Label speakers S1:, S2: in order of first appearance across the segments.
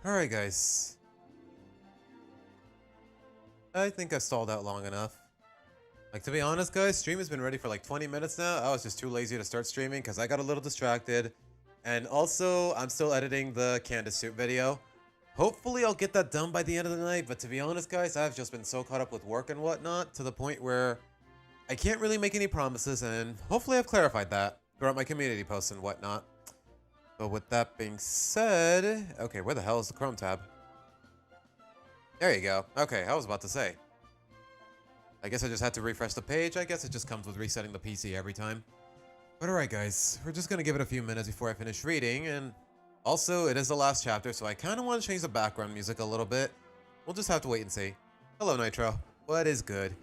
S1: Alright, guys. I think I stalled out long enough. Like, to be honest, guys, stream has been ready for like 20 minutes now. I was just too lazy to start streaming because I got a little distracted. And also, I'm still editing the Candace suit video. Hopefully, I'll get that done by the end of the night. But to be honest, guys, I've just been so caught up with work and whatnot to the point where I can't really make any promises. And hopefully, I've clarified that throughout my community posts and whatnot. But with that being said... Okay, where the hell is the Chrome tab? There you go. Okay, I was about to say. I guess I just had to refresh the page. I guess it just comes with resetting the PC every time. But alright, guys. We're just gonna give it a few minutes before I finish reading. And also, it is the last chapter, so I kind of want to change the background music a little bit. We'll just have to wait and see. Hello, Nitro. What is good?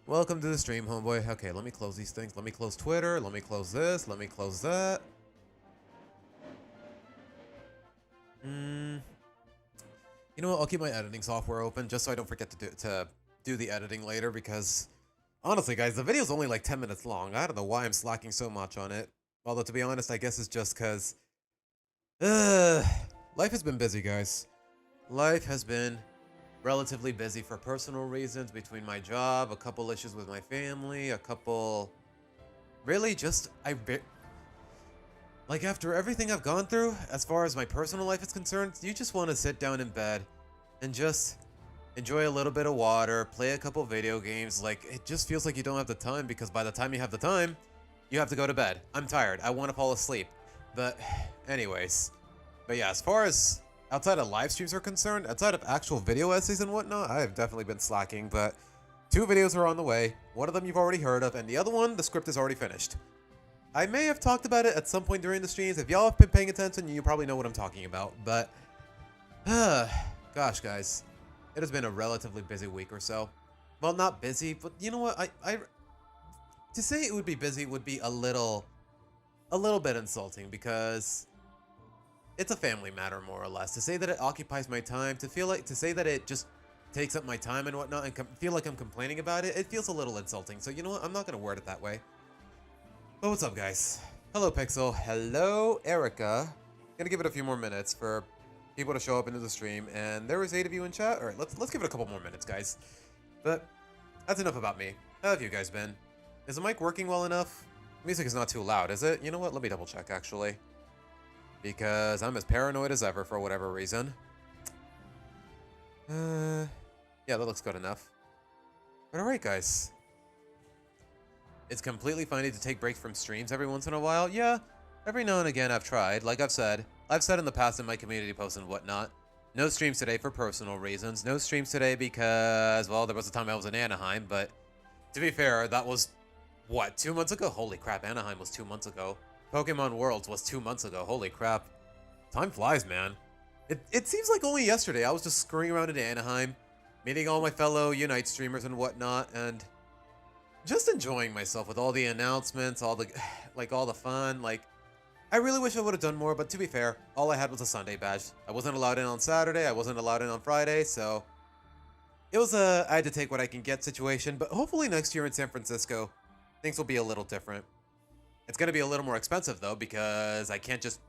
S1: Welcome to the stream, homeboy. Okay, let me close these things. Let me close Twitter. Let me close this. Let me close that. You know what? I'll keep my editing software open just so I don't forget to do the editing later because honestly, guys, the video's only like 10 minutes long. I don't know why I'm slacking so much on it. Although, to be honest, I guess it's just because life has been busy, guys. Life has been relatively busy for personal reasons between my job, a couple issues with my family, a couple... Really, just... Like, after everything I've gone through, as far as my personal life is concerned, you just want to sit down in bed and just enjoy a little bit of water, play a couple video games. Like, it just feels like you don't have the time because by the time you have the time, you have to go to bed. I'm tired. I want to fall asleep. But anyways. But yeah, as far as outside of live streams are concerned, outside of actual video essays and whatnot, I have definitely been slacking. But 2 videos are on the way. One of them you've already heard of, and the other one, the script is already finished. I may have talked about it at some point during the streams. If y'all have been paying attention, you probably know what I'm talking about. But, gosh, guys. It has been a relatively busy week or so. Well, not busy, but you know what? To say it would be busy would be a little bit insulting because it's a family matter, more or less. To say that it occupies my time, to say that it just takes up my time and whatnot and feel like I'm complaining about it, it feels a little insulting. So, you know what? I'm not going to word it that way. But what's up, guys? Hello, Pixel. Hello, Erica. Gonna give it a few more minutes for people to show up into the stream, and there was 8 of you in chat. All right, let's give it a couple more minutes, guys. But that's enough about me. How have you guys been? Is the mic working well enough? Music is not too loud, is it? You know what? Let me double check, actually, because I'm as paranoid as ever for whatever reason. Yeah, that looks good enough. But all right, guys. It's completely fine to take breaks from streams every once in a while. Yeah, every now and again I've tried. Like I've said in the past in my community posts and whatnot. No streams today for personal reasons. No streams today because, well, there was a time I was in Anaheim. But to be fair, that was, what, 2 months ago? Holy crap, Anaheim was 2 months ago. Pokemon Worlds was 2 months ago. Holy crap. Time flies, man. It seems like only yesterday I was just scurrying around in Anaheim, meeting all my fellow Unite streamers and whatnot, and just enjoying myself with all the announcements, all the fun. Like, I really wish I would have done more, but to be fair, all I had was a Sunday badge. I wasn't allowed in on Saturday, I wasn't allowed in on Friday, so it was a I had to take what I can get situation. But hopefully next year in San Francisco, things will be a little different. It's going to be a little more expensive though, because I can't just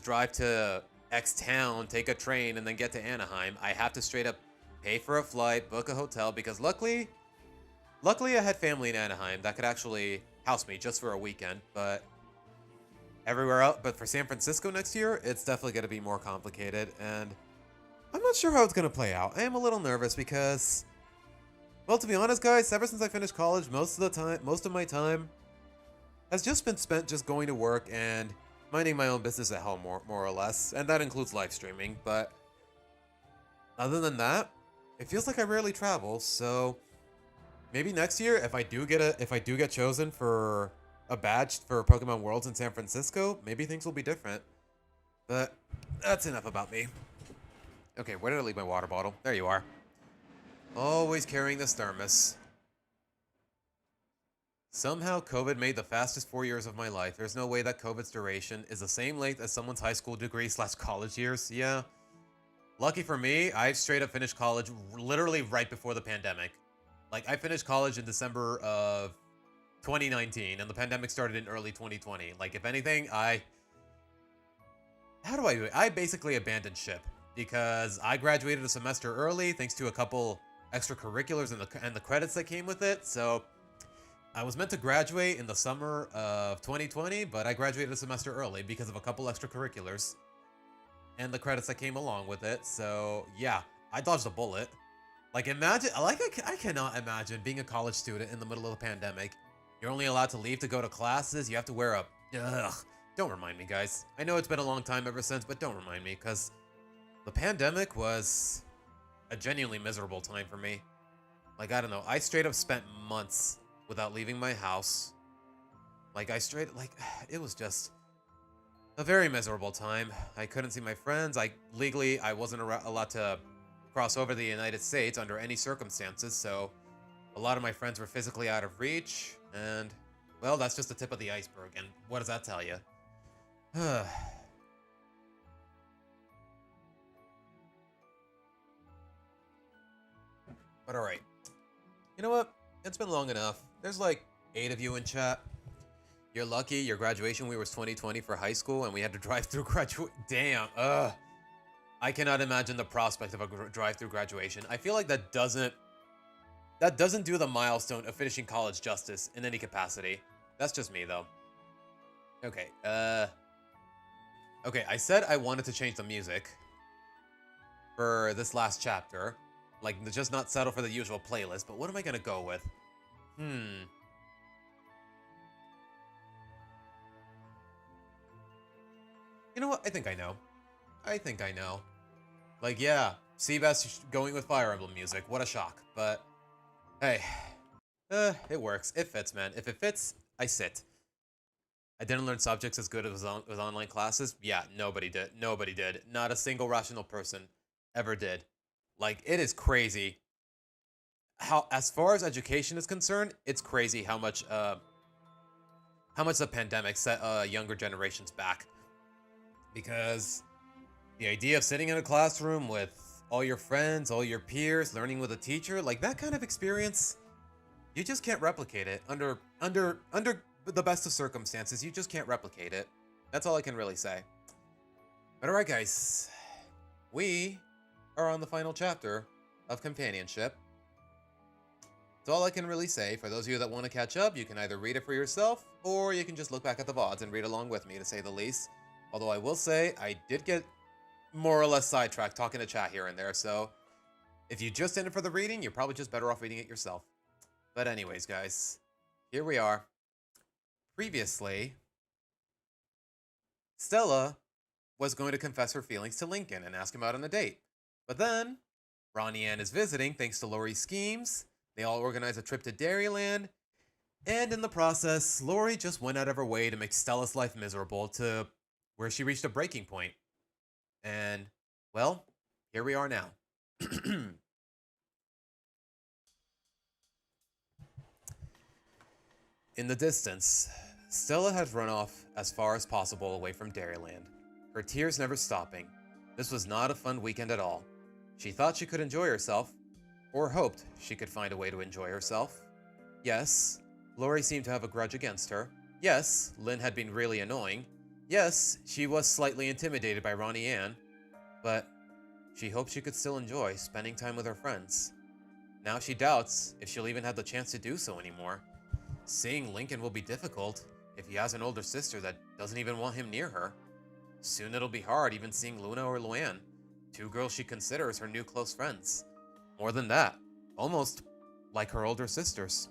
S1: drive to X town, take a train, and then get to Anaheim. I have to straight up pay for a flight, book a hotel, because luckily I had family in Anaheim that could actually house me just for a weekend, but everywhere else, but for San Francisco next year, it's definitely going to be more complicated, and I'm not sure how it's going to play out. I am a little nervous because, well, to be honest, guys, ever since I finished college, most of my time has just been spent just going to work and minding my own business at home, more or less, and that includes live streaming. But other than that, it feels like I rarely travel, so maybe next year, if I do get chosen for a badge for Pokemon Worlds in San Francisco, maybe things will be different. But that's enough about me. Okay, where did I leave my water bottle? There you are. Always carrying this thermos. Somehow COVID made the fastest 4 years of my life. There's no way that COVID's duration is the same length as someone's high school degree / college years. Yeah. Lucky for me, I straight up finished college literally right before the pandemic. Like, I finished college in December of 2019, and the pandemic started in early 2020. Like, if anything, I how do I basically abandoned ship because I graduated a semester early thanks to a couple extracurriculars and the credits that came with it. So I was meant to graduate in the summer of 2020, but I graduated a semester early because of a couple extracurriculars and the credits that came along with it. So yeah, I dodged a bullet. Like imagine, I cannot imagine being a college student in the middle of the pandemic. You're only allowed to leave to go to classes. You have to wear a, ugh. Don't remind me, guys. I know it's been a long time ever since, but don't remind me, because the pandemic was a genuinely miserable time for me. Like, I don't know. I straight up spent months without leaving my house. Like, it was just a very miserable time. I couldn't see my friends. Legally, I wasn't allowed to cross over the United States under any circumstances, so a lot of my friends were physically out of reach, and, well, that's just the tip of the iceberg, and what does that tell you? But alright. You know what? It's been long enough. There's like 8 of you in chat. You're lucky your graduation week was 2020 for high school and we had to drive through Damn, I cannot imagine the prospect of a drive-through graduation. I feel like that doesn't do the milestone of finishing college justice in any capacity. That's just me, though. Okay, okay, I said I wanted to change the music for this last chapter. Like, just not settle for the usual playlist, but what am I gonna go with? You know what? I think I know. Like, yeah, Seabass going with Fire Emblem music. What a shock. But, hey. It works. It fits, man. If it fits, I sit. I didn't learn subjects as good as with online classes. Yeah, nobody did. Nobody did. Not a single rational person ever did. Like, it is crazy. How, as far as education is concerned, it's crazy how much the pandemic set younger generations back. Because the idea of sitting in a classroom with all your friends, all your peers, learning with a teacher, like that kind of experience, you just can't replicate it under the best of circumstances. You just can't replicate it. That's all I can really say. But alright, guys. We are on the final chapter of Companionship. That's all I can really say. For those of you that want to catch up, you can either read it for yourself, or you can just look back at the VODs and read along with me, to say the least. Although I will say, I did get more or less sidetracked talking to chat here and there, so if you just in it for the reading, you're probably just better off reading it yourself. But anyways, guys, here we are. Previously, Stella was going to confess her feelings to Lincoln and ask him out on a date. But then, Ronnie Ann is visiting thanks to Lori's schemes. They all organize a trip to Dairyland, and in the process, Lori just went out of her way to make Stella's life miserable to where she reached a breaking point. And, well, here we are now. In the distance, Stella had run off as far as possible away from Dairyland, her tears never stopping. This was not a fun weekend at all. She thought she could enjoy herself, or hoped she could find a way to enjoy herself. Yes, Lori seemed to have a grudge against her. Yes, Lynn had been really annoying. Yes, she was slightly intimidated by Ronnie Ann, but she hoped she could still enjoy spending time with her friends. Now she doubts if she'll even have the chance to do so anymore. Seeing Lincoln will be difficult if he has an older sister that doesn't even want him near her. Soon it'll be hard even seeing Luna or Luann, 2 girls she considers her new close friends. More than that, almost like her older sisters.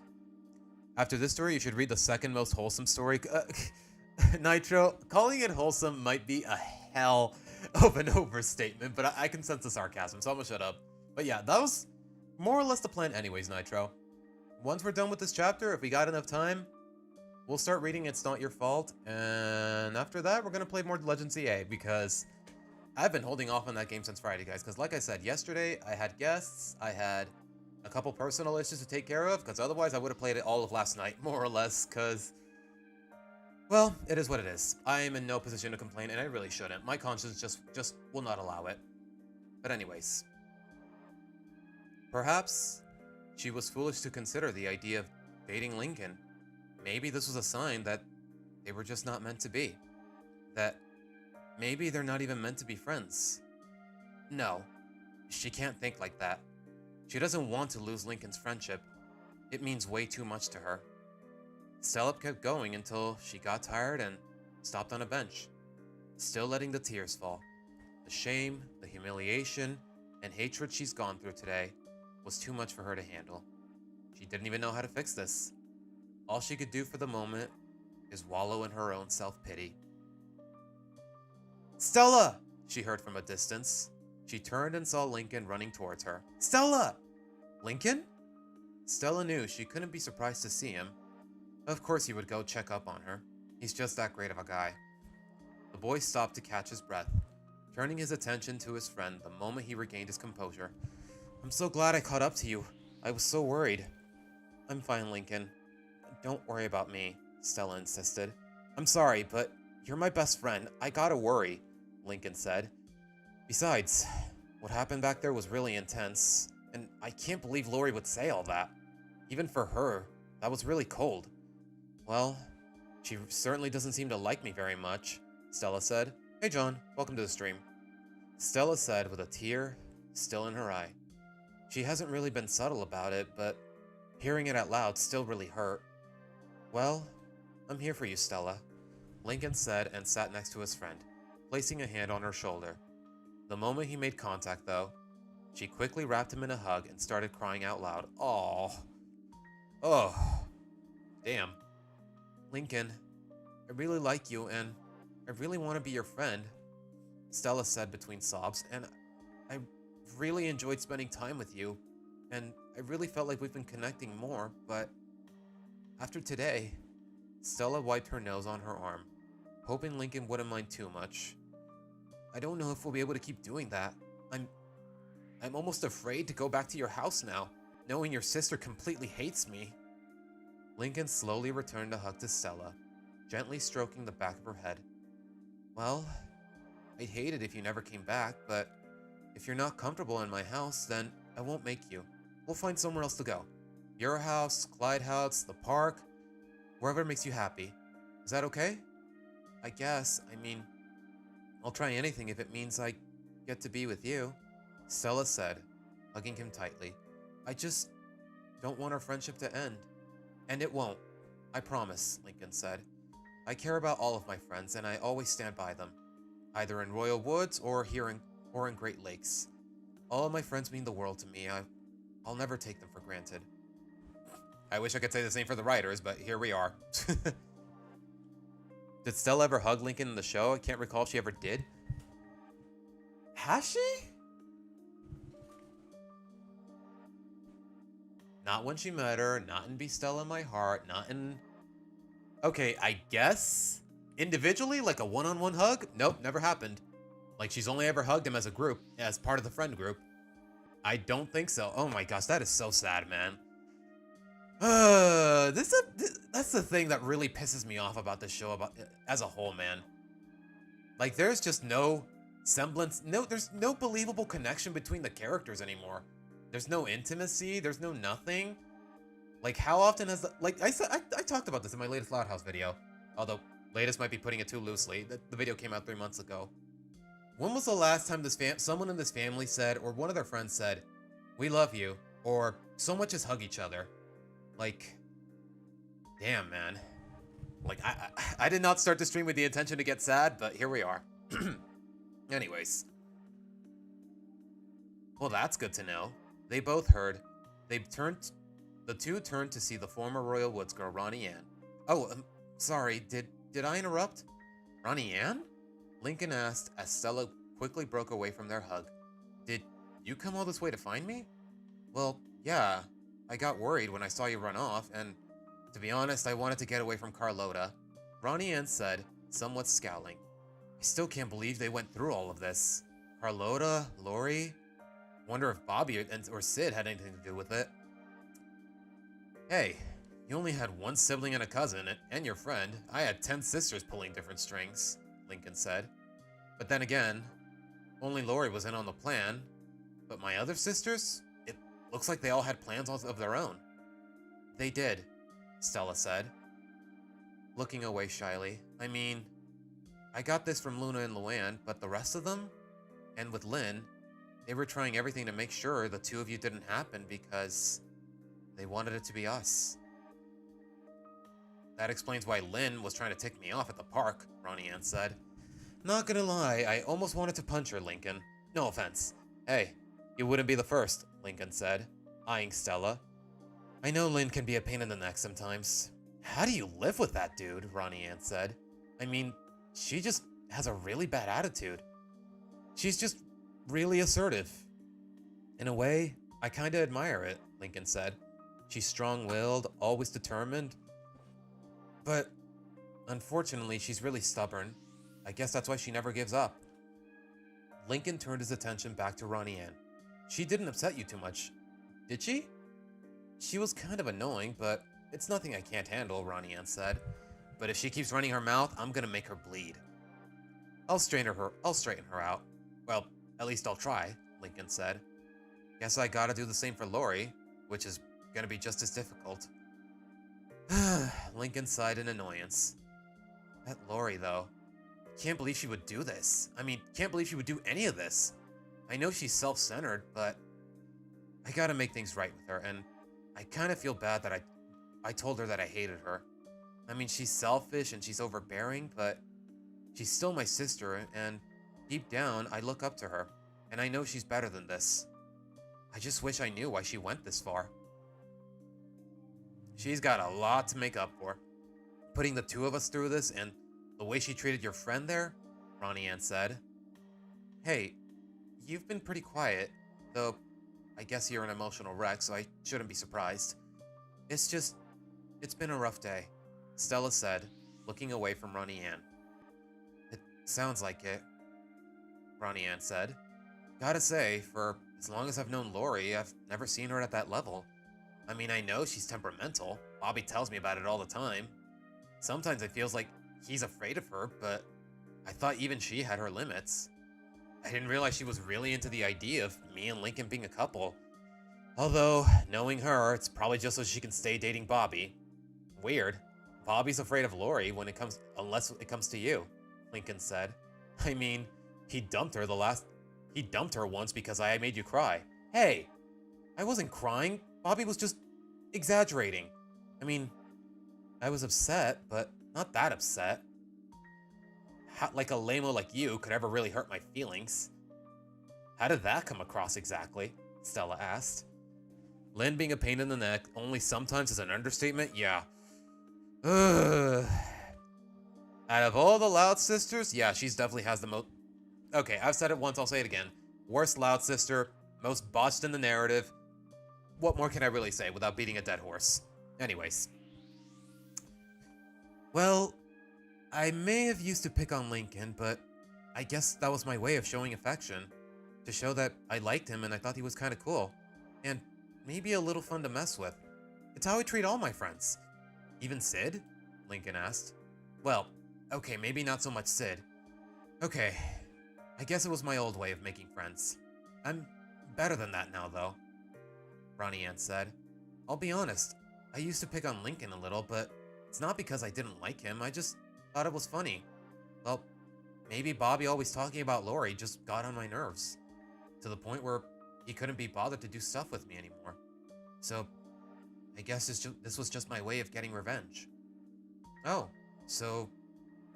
S1: After this story, you should read the second most wholesome story. Nitro, calling it wholesome might be a hell of an overstatement, but I can sense the sarcasm, so I'm gonna shut up. But yeah, that was more or less the plan anyways, Nitro. Once we're done with this chapter, if we got enough time, we'll start reading It's Not Your Fault, and after that, we're gonna play more Legend CA, because I've been holding off on that game since Friday, guys, because like I said, yesterday, I had guests, I had a couple personal issues to take care of, because otherwise I would have played it all of last night, more or less, because, well, it is what it is. I am in no position to complain, and I really shouldn't. My conscience just will not allow it. But anyways, perhaps she was foolish to consider the idea of dating Lincoln. Maybe this was a sign that they were just not meant to be. That Maybe they're not even meant to be friends. No, she can't think like that. She doesn't want to lose Lincoln's friendship. It means way too much to her. Stella kept going until she got tired and stopped on a bench, still letting the tears fall. The shame, the humiliation, and hatred she's gone through today was too much for her to handle. She didn't even know how to fix this. All she could do for the moment is wallow in her own self-pity. "Stella!" she heard from a distance. She turned and saw Lincoln running towards her. "Stella!" "Lincoln?" Stella knew she couldn't be surprised to see him. Of course he would go check up on her. He's just that great of a guy. The boy stopped to catch his breath, turning his attention to his friend the moment he regained his composure. "I'm so glad I caught up to you. I was so worried." "I'm fine, Lincoln. Don't worry about me," Stella insisted. "I'm sorry, but you're my best friend. I gotta worry," Lincoln said. "Besides, what happened back there was really intense, and I can't believe Lori would say all that. Even for her, that was really cold." "Well, she certainly doesn't seem to like me very much," Stella said. "Hey John, welcome to the stream," Stella said with a tear still in her eye. She hasn't really been subtle about it, but hearing it out loud still really hurt. "Well, I'm here for you, Stella," Lincoln said and sat next to his friend, placing a hand on her shoulder. The moment he made contact, though, she quickly wrapped him in a hug and started crying out loud. "Aww. Oh. Damn. Lincoln, I really like you, and I really want to be your friend," Stella said between sobs, "and I really enjoyed spending time with you, and I really felt like we've been connecting more, but after today..." Stella wiped her nose on her arm, hoping Lincoln wouldn't mind too much. "I don't know if we'll be able to keep doing that. I'm almost afraid to go back to your house now, knowing your sister completely hates me." Lincoln slowly returned a hug to Stella, gently stroking the back of her head. "Well, I'd hate it if you never came back, but if you're not comfortable in my house, then I won't make you. We'll find somewhere else to go. Your house, Clyde House, the park, wherever makes you happy. Is that okay?" "I guess. I mean, I'll try anything if it means I get to be with you," Stella said, hugging him tightly. "I just don't want our friendship to end." "And it won't. I promise," Lincoln said. "I care about all of my friends, and I always stand by them, either in Royal Woods or here in Great Lakes. All of my friends mean the world to me. I'll never take them for granted." I wish I could say the same for the writers, but here we are. Did Stella ever hug Lincoln in the show? I can't recall if she ever did. Has she? Not when she met her, not in Be Stella in My Heart, not in... Okay, I guess individually, like a one-on-one hug? Nope, never happened. Like she's only ever hugged him as a group, as part of the friend group. I don't think so. Oh my gosh, that is so sad, man. That's the thing that really pisses me off about this show as a whole, man. Like, there's just no semblance, there's no believable connection between the characters anymore. There's no intimacy, there's no nothing. Like, how often has I talked about this in my latest Loud House video, although latest might be putting it too loosely. The video came out 3 months ago. When was the last time someone in this family said, or one of their friends said, "We love you," or so much as hug each other? Like, damn, man. Like, I did not start the stream with the intention to get sad, but here we are. Anyways. Well, that's good to know. They both heard. The two turned to see the former Royal Woods girl, Ronnie Ann. "Oh, sorry, did I interrupt?" "Ronnie Ann?" Lincoln asked as Stella quickly broke away from their hug. "Did you come all this way to find me?" "Well, yeah. I got worried when I saw you run off, and to be honest, I wanted to get away from Carlota," Ronnie Ann said, somewhat scowling. "I still can't believe they went through all of this. Carlota, Lori. Wonder if Bobby or Sid had anything to do with it." "Hey, you only had one sibling and a cousin, and your friend. I had 10 sisters pulling different strings," Lincoln said. "But then again, only Lori was in on the plan. But my other sisters? It looks like they all had plans of their own." "They did," Stella said, looking away shyly. "I mean, I got this from Luna and Luann, but the rest of them, and with Lynn, they were trying everything to make sure the two of you didn't happen because they wanted it to be us. That explains why Lynn was trying to tick me off at the park, Ronnie Ann said. Not gonna lie, I almost wanted to punch her, Lincoln. No offense. Hey, you wouldn't be the first, Lincoln said, eyeing Stella. I know Lynn can be a pain in the neck sometimes. How do you live with that dude? Ronnie Ann said. I mean, she just has a really bad attitude. She's just really assertive. In a way, I kinda admire it, Lincoln said. She's strong-willed, always determined. But, unfortunately, she's really stubborn. I guess that's why she never gives up. Lincoln turned his attention back to Ronnie Ann. She didn't upset you too much, did she? She was kind of annoying, but it's nothing I can't handle, Ronnie Ann said. But if she keeps running her mouth, I'm gonna make her bleed. I'll straighten her out. Well, at least I'll try, Lincoln said. Guess I gotta do the same for Lori, which is gonna be just as difficult. Lincoln sighed in annoyance. That Lori, though. Can't believe she would do this. I mean, can't believe she would do any of this. I know she's self-centered, but I gotta make things right with her, and I kinda feel bad that I told her that I hated her. I mean, she's selfish and she's overbearing, but she's still my sister, and deep down, I look up to her, and I know she's better than this. I just wish I knew why she went this far. She's got a lot to make up for. Putting the two of us through this and the way she treated your friend there, Ronnie Ann said. Hey, you've been pretty quiet, though I guess you're an emotional wreck, so I shouldn't be surprised. It's been a rough day, Stella said, looking away from Ronnie Ann. It sounds like it, Ronnie Ann said. Gotta say, for as long as I've known Lori, I've never seen her at that level. I mean, I know she's temperamental. Bobby tells me about it all the time. Sometimes it feels like he's afraid of her, but I thought even she had her limits. I didn't realize she was really into the idea of me and Lincoln being a couple. Although, knowing her, it's probably just so she can stay dating Bobby. Weird. Bobby's afraid of Lori unless it comes to you, Lincoln said. I mean, he dumped her once because I made you cry. Hey, I wasn't crying. Bobby was just exaggerating. I mean, I was upset, but not that upset. How, like a lame-o like you could ever really hurt my feelings. How did that come across exactly? Stella asked. Lynn being a pain in the neck only sometimes is an understatement? Yeah. Ugh. Out of all the Loud sisters, yeah, she's definitely has the most... Okay, I've said it once, I'll say it again. Worst Loud sister, most botched in the narrative. What more can I really say without beating a dead horse? Anyways. Well, I may have used to pick on Lincoln, but I guess that was my way of showing affection. To show that I liked him and I thought he was kind of cool. And maybe a little fun to mess with. It's how I treat all my friends. Even Sid? Lincoln asked. Well, okay, maybe not so much Sid. Okay, I guess it was my old way of making friends. I'm better than that now, though, Ronnie Ann said. I'll be honest, I used to pick on Lincoln a little, but it's not because I didn't like him, I just thought it was funny. Well, maybe Bobby always talking about Lori just got on my nerves. To the point where he couldn't be bothered to do stuff with me anymore. So, I guess this was just my way of getting revenge. Oh, so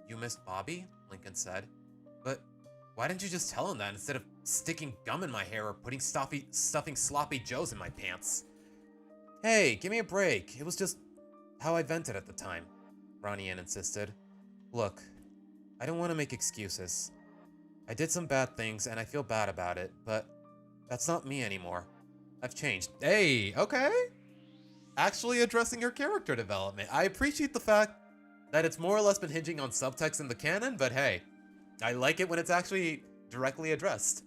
S1: you missed Bobby? Lincoln said. But why didn't you just tell him that instead of sticking gum in my hair or putting stuffing sloppy joes in my pants? Hey, give me a break. It was just how I vented at the time, Ronnie Ann insisted. Look, I don't want to make excuses. I did some bad things and I feel bad about it, but that's not me anymore. I've changed. Hey, okay. Actually addressing your character development. I appreciate the fact that it's more or less been hinging on subtext in the canon, but hey, I like it when it's actually directly addressed.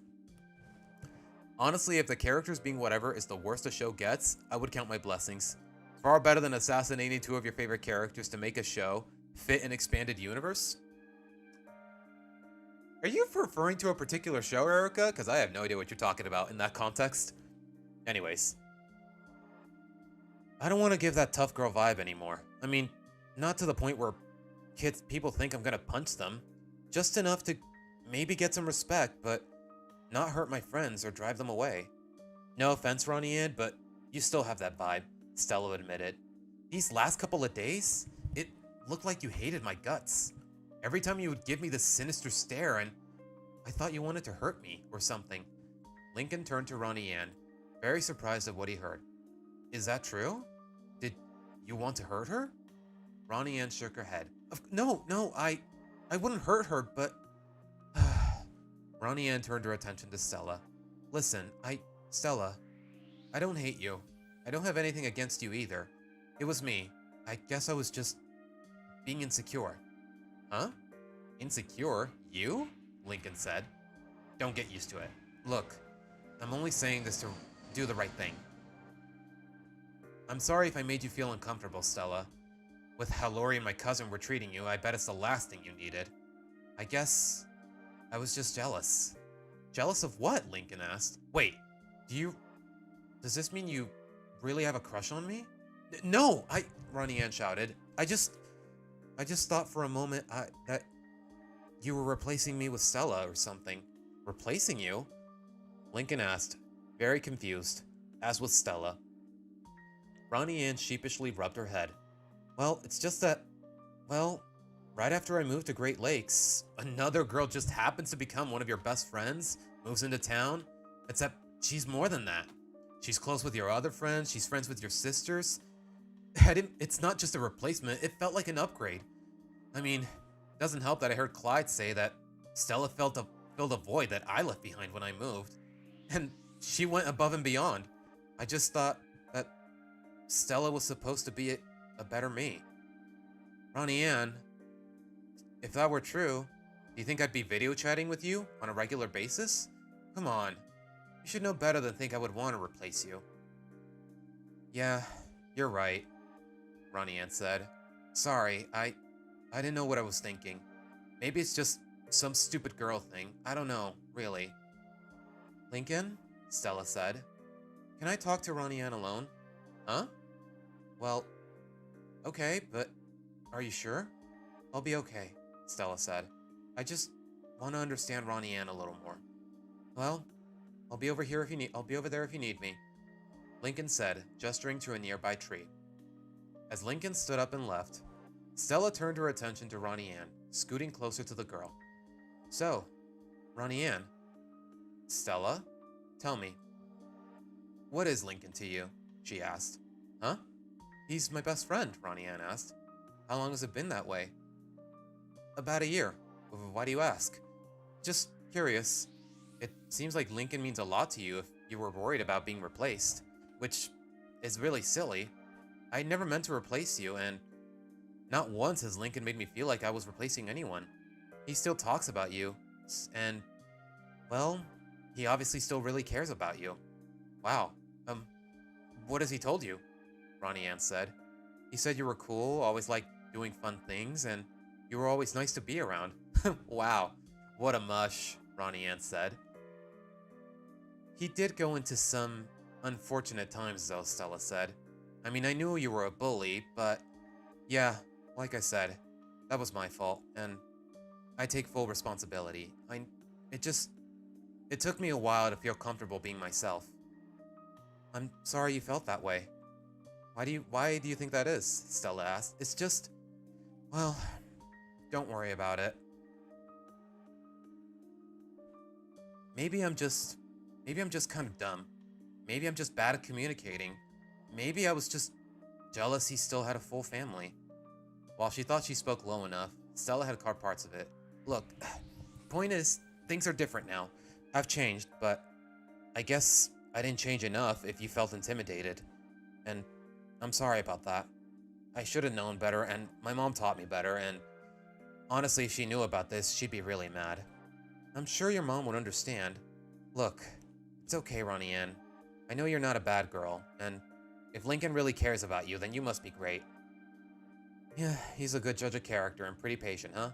S1: Honestly, if the characters being whatever is the worst a show gets, I would count my blessings. Far better than assassinating two of your favorite characters to make a show fit an expanded universe. Are you referring to a particular show, Erica? Because I have no idea what you're talking about in that context. Anyways. I don't want to give that tough girl vibe anymore. I mean, not to the point where people think I'm gonna punch them. Just enough to maybe get some respect, but not hurt my friends or drive them away. No offense, Ronnie Ann, but you still have that vibe, Stella admitted. These last couple of days, it looked like you hated my guts. Every time you would give me this sinister stare, and I thought you wanted to hurt me or something. Lincoln turned to Ronnie Ann, very surprised at what he heard. Is that true? Did you want to hurt her? Ronnie Ann shook her head. No, I wouldn't hurt her, but... Ronnie Ann turned her attention to Stella. Listen, Stella, I don't hate you. I don't have anything against you either. It was me. I guess I was just being insecure. Huh? Insecure? You? Lincoln said. Don't get used to it. Look, I'm only saying this to do the right thing. I'm sorry if I made you feel uncomfortable, Stella. With how Lori and my cousin were treating you, I bet it's the last thing you needed. I guess I was just jealous. Jealous of what? Lincoln asked. Wait, does this mean you really have a crush on me? No, Ronnie Ann shouted. I just thought for a moment that you were replacing me with Stella or something. Replacing you? Lincoln asked, very confused, as was Stella. Ronnie Ann sheepishly rubbed her head. Well, it's just that, right after I moved to Great Lakes, another girl just happens to become one of your best friends, moves into town, except she's more than that. She's close with your other friends, she's friends with your sisters. It's not just a replacement, it felt like an upgrade. I mean, it doesn't help that I heard Clyde say that Stella filled a void that I left behind when I moved. And she went above and beyond. I just thought that Stella was supposed to be a better me. Ronnie Ann, if that were true, do you think I'd be video chatting with you on a regular basis? Come on. You should know better than think I would want to replace you. Yeah, you're right, Ronnie Ann said. Sorry, I didn't know what I was thinking. Maybe it's just some stupid girl thing. I don't know, really. Lincoln? Stella said. Can I talk to Ronnie Ann alone? Huh? Well, okay, but are you sure? I'll be okay, Stella said. I just want to understand Ronnie Ann a little more. Well, I'll be over there if you need me, Lincoln said, gesturing to a nearby tree. As Lincoln stood up and left, Stella turned her attention to Ronnie Ann, scooting closer to the girl. So, Ronnie Ann. Stella, tell me. What is Lincoln to you? She asked. Huh? He's my best friend, Ronnie Ann asked. How long has it been that way? About a year. Why do you ask? Just curious. It seems like Lincoln means a lot to you if you were worried about being replaced, which is really silly. I never meant to replace you, and not once has Lincoln made me feel like I was replacing anyone. He still talks about you, and, well, he obviously still really cares about you. Wow. What has he told you? Ronnie Ann said. He said you were cool, always liked doing fun things, and you were always nice to be around. Wow, what a mush, Ronnie Ann said. He did go into some unfortunate times, though, Stella said. I mean, I knew you were a bully, but yeah, like I said, that was my fault, and I take full responsibility. It took me a while to feel comfortable being myself. I'm sorry you felt that way. Why do you think that is? Stella asked. It's just, well, don't worry about it. Maybe I'm just kind of dumb. Maybe I'm just bad at communicating. Maybe I was just jealous he still had a full family. While she thought she spoke low enough, Stella had caught parts of it. Look, point is, things are different now. I've changed, but I guess I didn't change enough if you felt intimidated. And I'm sorry about that. I should have known better, and my mom taught me better, and honestly, if she knew about this, she'd be really mad. I'm sure your mom would understand. Look, it's okay, Ronnie Ann. I know you're not a bad girl, and if Lincoln really cares about you, then you must be great. Yeah, he's a good judge of character and pretty patient, huh?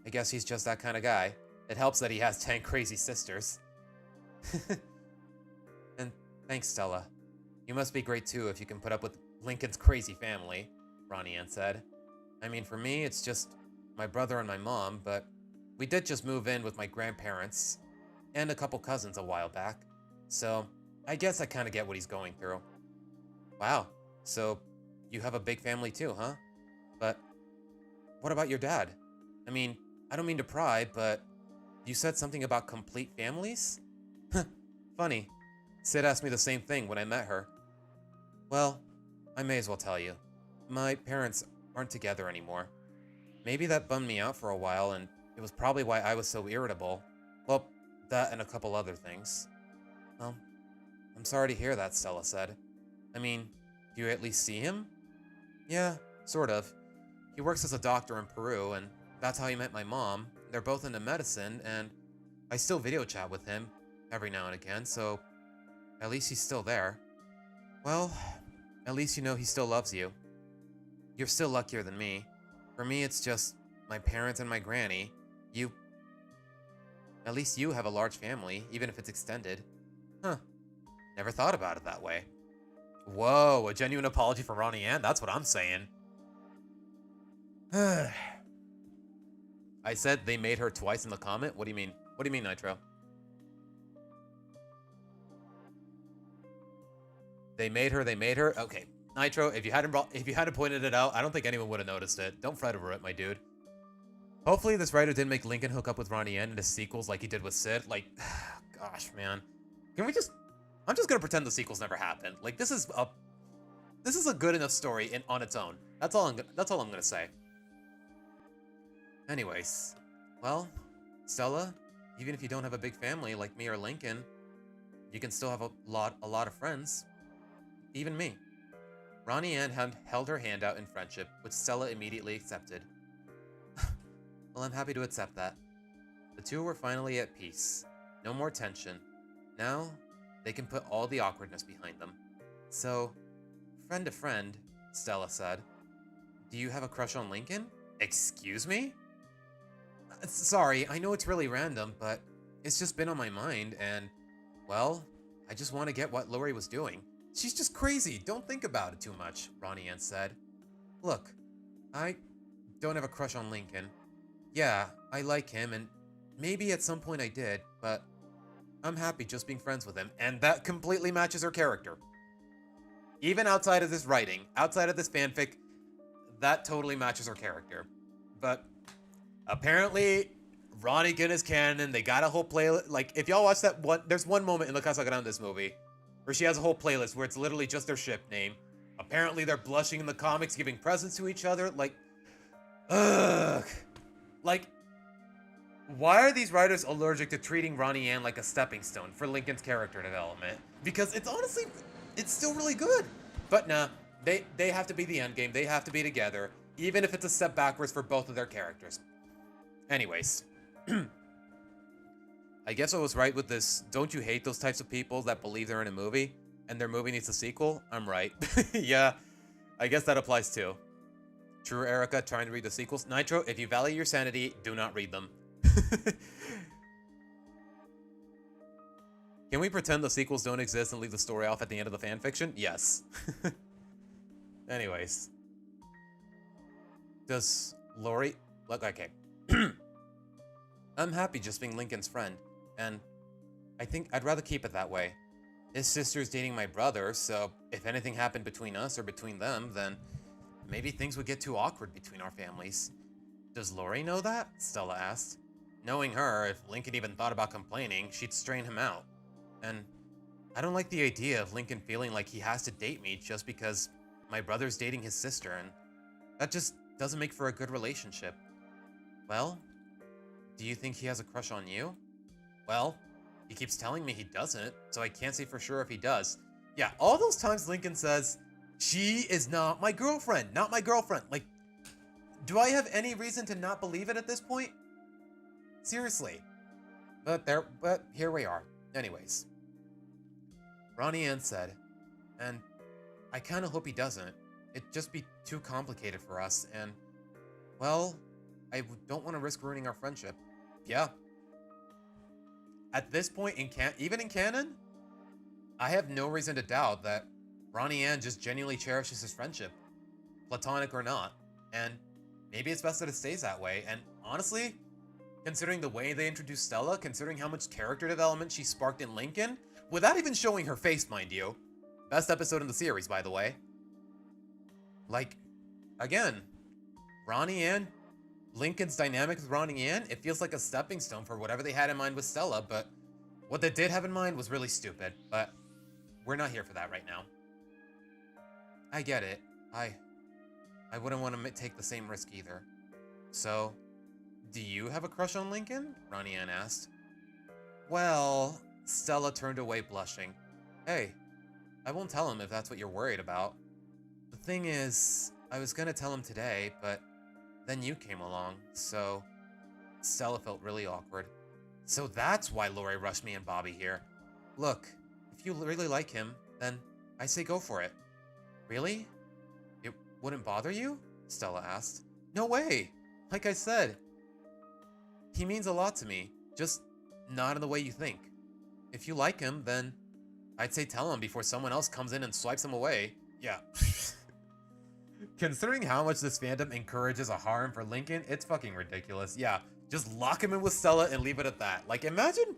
S1: I guess he's just that kind of guy. It helps that he has 10 crazy sisters. And thanks, Stella. You must be great too if you can put up with Lincoln's crazy family, Ronnie Ann said. I mean, for me, it's just my brother and my mom, but We did just move in with my grandparents and a couple cousins a while back, so I guess I kind of get what he's going through. Wow, so you have a big family too, huh? But what about your dad? I mean, I don't mean to pry, but you said something about complete families? Funny. Sid asked me the same thing when I met her. Well, I may as well tell you. My parents aren't together anymore. Maybe that bummed me out for a while, and it was probably why I was so irritable. Well, that and a couple other things. Well, I'm sorry to hear that, Stella said. I mean, do you at least see him? Yeah, sort of. He works as a doctor in Peru, and that's how he met my mom. They're both into medicine, and I still video chat with him every now and again, so at least he's still there. Well, at least you know he still loves you. You're still luckier than me. For me, it's just my parents and my granny. At least you have a large family, even if it's extended. Huh. Never thought about it that way. Whoa, a genuine apology for Ronnie Ann? That's what I'm saying. I said they made her twice in the comment? What do you mean? What do you mean, Nitro? They made her? Okay. Nitro, if you hadn't pointed it out, I don't think anyone would have noticed it. Don't fret over it, my dude. Hopefully this writer didn't make Lincoln hook up with Ronnie Ann in his sequels like he did with Sid. Like, gosh, man. Can we just... I'm just gonna pretend the sequels never happened. Like, this is a good enough story on its own. That's all I'm gonna say. Anyways, well, Stella, even if you don't have a big family like me or Lincoln, you can still have a lot of friends. Even me. Ronnie Ann held her hand out in friendship, which Stella immediately accepted. Well, I'm happy to accept that. The two were finally at peace. No more tension. Now, they can put all the awkwardness behind them. So, friend to friend, Stella said. Do you have a crush on Lincoln? Excuse me? Sorry, I know it's really random, but it's just been on my mind, and, well, I just want to get what Lori was doing. She's just crazy. Don't think about it too much, Ronnie Ann said. Look, I don't have a crush on Lincoln. Yeah, I like him, and maybe at some point I did, but I'm happy just being friends with him, and that completely matches her character. Even outside of this writing, outside of this fanfic, that totally matches her character. But apparently, Ronnie is canon. They got a whole playlist. Like, if y'all watch that one, there's one moment in La Casa Grande this movie where she has a whole playlist where it's literally just their ship name. Apparently, they're blushing in the comics, giving presents to each other. Like, ugh. Like, why are these writers allergic to treating Ronnie Ann like a stepping stone for Lincoln's character development? Because it's honestly, it's still really good. But nah, they have to be the endgame. They have to be together, even if it's a step backwards for both of their characters. Anyways, I guess I was right with this. Don't you hate those types of people that believe they're in a movie and their movie needs a sequel? I'm right. Yeah, I guess that applies too. True, Erica, trying to read the sequels. Nitro, if you value your sanity, do not read them. Can we pretend the sequels don't exist and leave the story off at the end of the fanfiction? Yes. Anyways. Does Lori... Look, okay. I'm happy just being Lincoln's friend, and I think I'd rather keep it that way. His sister's dating my brother, so if anything happened between us or between them, then maybe things would get too awkward between our families. Does Lori know that? Stella asked. Knowing her, if Lincoln even thought about complaining, she'd strain him out. And I don't like the idea of Lincoln feeling like he has to date me just because my brother's dating his sister, and that just doesn't make for a good relationship. Well, do you think he has a crush on you? Well, he keeps telling me he doesn't, so I can't say for sure if he does. Yeah, all those times Lincoln says, she is not my girlfriend, not my girlfriend. Like, do I have any reason to not believe it at this point? Seriously. But here we are. Anyways. Ronnie Ann said, and I kind of hope he doesn't. It'd just be too complicated for us, and, well, I don't want to risk ruining our friendship. Yeah. At this point, even in canon, I have no reason to doubt that Ronnie Ann just genuinely cherishes his friendship, platonic or not, and maybe it's best that it stays that way, and honestly, Considering the way they introduced Stella, considering how much character development she sparked in Lincoln, without even showing her face, mind you. Best episode in the series, by the way. Like, again, Ronnie Ann, Lincoln's dynamic with Ronnie Ann, it feels like a stepping stone for whatever they had in mind with Stella, but what they did have in mind was really stupid, but we're not here for that right now. I get it. I wouldn't want to take the same risk either. So, do you have a crush on Lincoln? Ronnie Ann asked. Well, Stella turned away blushing. Hey, I won't tell him if that's what you're worried about. The thing is, I was gonna tell him today, but then you came along, so Stella felt really awkward. So that's why Lori rushed me and Bobby here. Look, if you really like him, then I say go for it. Really? It wouldn't bother you? Stella asked. No way! Like I said, he means a lot to me, just not in the way you think. If you like him, then I'd say tell him before someone else comes in and swipes him away. Yeah. Considering how much this fandom encourages a harem for Lincoln, it's fucking ridiculous. Yeah, just lock him in with Stella and leave it at that. Like, imagine...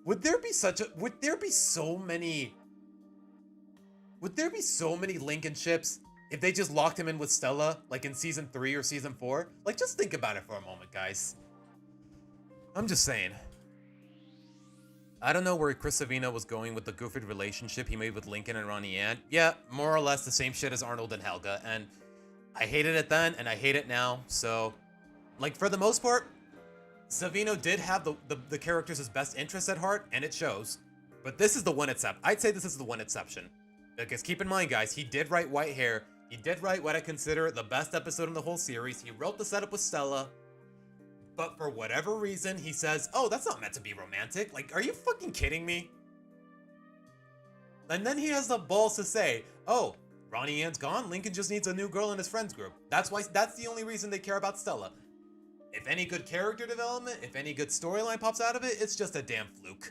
S1: Would there be so many Lincoln ships if they just locked him in with Stella, like in Season 3 or Season 4? Like, just think about it for a moment, guys. I'm just saying. I don't know where Chris Savino was going with the goofy relationship he made with Lincoln and Ronnie Ann. Yeah, more or less the same shit as Arnold and Helga, and I hated it then, and I hate it now, so... Like, for the most part, Savino did have the characters' best interests at heart, and it shows. But this is the one exception. I'd say this is the one exception. Because keep in mind, guys, he did write White Hair. He did write what I consider the best episode in the whole series. He wrote the setup with Stella. But for whatever reason, he says, oh, that's not meant to be romantic. Like, are you fucking kidding me? And then he has the balls to say, oh, Ronnie Ann's gone. Lincoln just needs a new girl in his friends group. That's the only reason they care about Stella. If any good character development, if any good storyline pops out of it, it's just a damn fluke.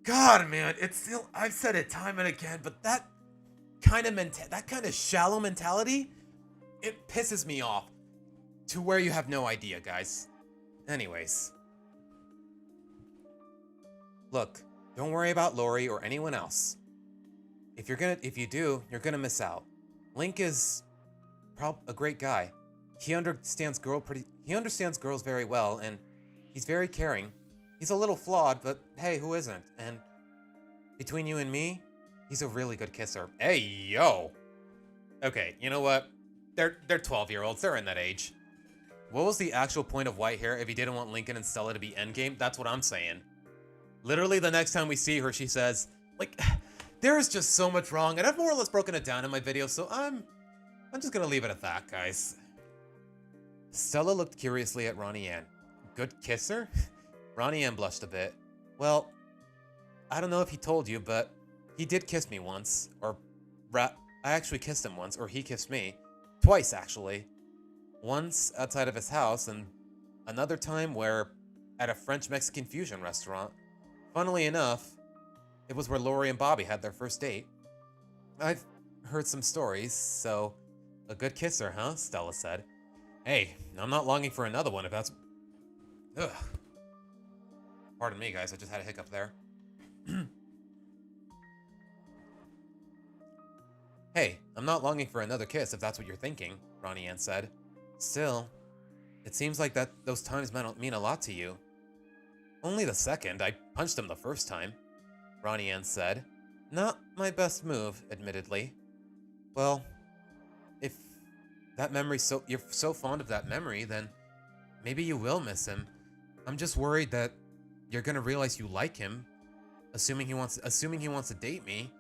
S1: God, man, it's still, I've said it time and again, but that kind of shallow mentality, it pisses me off to where you have no idea, guys. Anyways. Look, don't worry about Lori or anyone else. If you do, you're gonna miss out. Link is a great guy. He understands girls very well, and he's very caring. He's a little flawed, but hey, who isn't? And between you and me, he's a really good kisser. Hey, yo! Okay, you know what? They're 12-year-olds. They're in that age. What was the actual point of White Hair if he didn't want Lincoln and Stella to be endgame? That's what I'm saying. Literally, the next time we see her, she says, like, there is just so much wrong, and I've more or less broken it down in my video, so I'm just gonna leave it at that, guys. Stella looked curiously at Ronnie Ann. Good kisser? Ronnie Ann blushed a bit. Well, I don't know if he told you, but he did kiss me once. I actually kissed him once, or he kissed me. Twice, actually. Once outside of his house, and another time at a French-Mexican fusion restaurant. Funnily enough, it was where Lori and Bobby had their first date. I've heard some stories, so a good kisser, huh? Stella said. Hey, I'm not longing for another one if that's... Ugh. Pardon me, guys. I just had a hiccup there. Hey, I'm not longing for another kiss if that's what you're thinking, Ronnie Ann said. Still, it seems like those times mean a lot to you. Only the second. I punched him the first time, Ronnie Ann said. Not my best move, admittedly. Well, if that memory you're so fond of that memory, then maybe you will miss him. I'm just worried that you're gonna realize you like him. Assuming he wants to date me,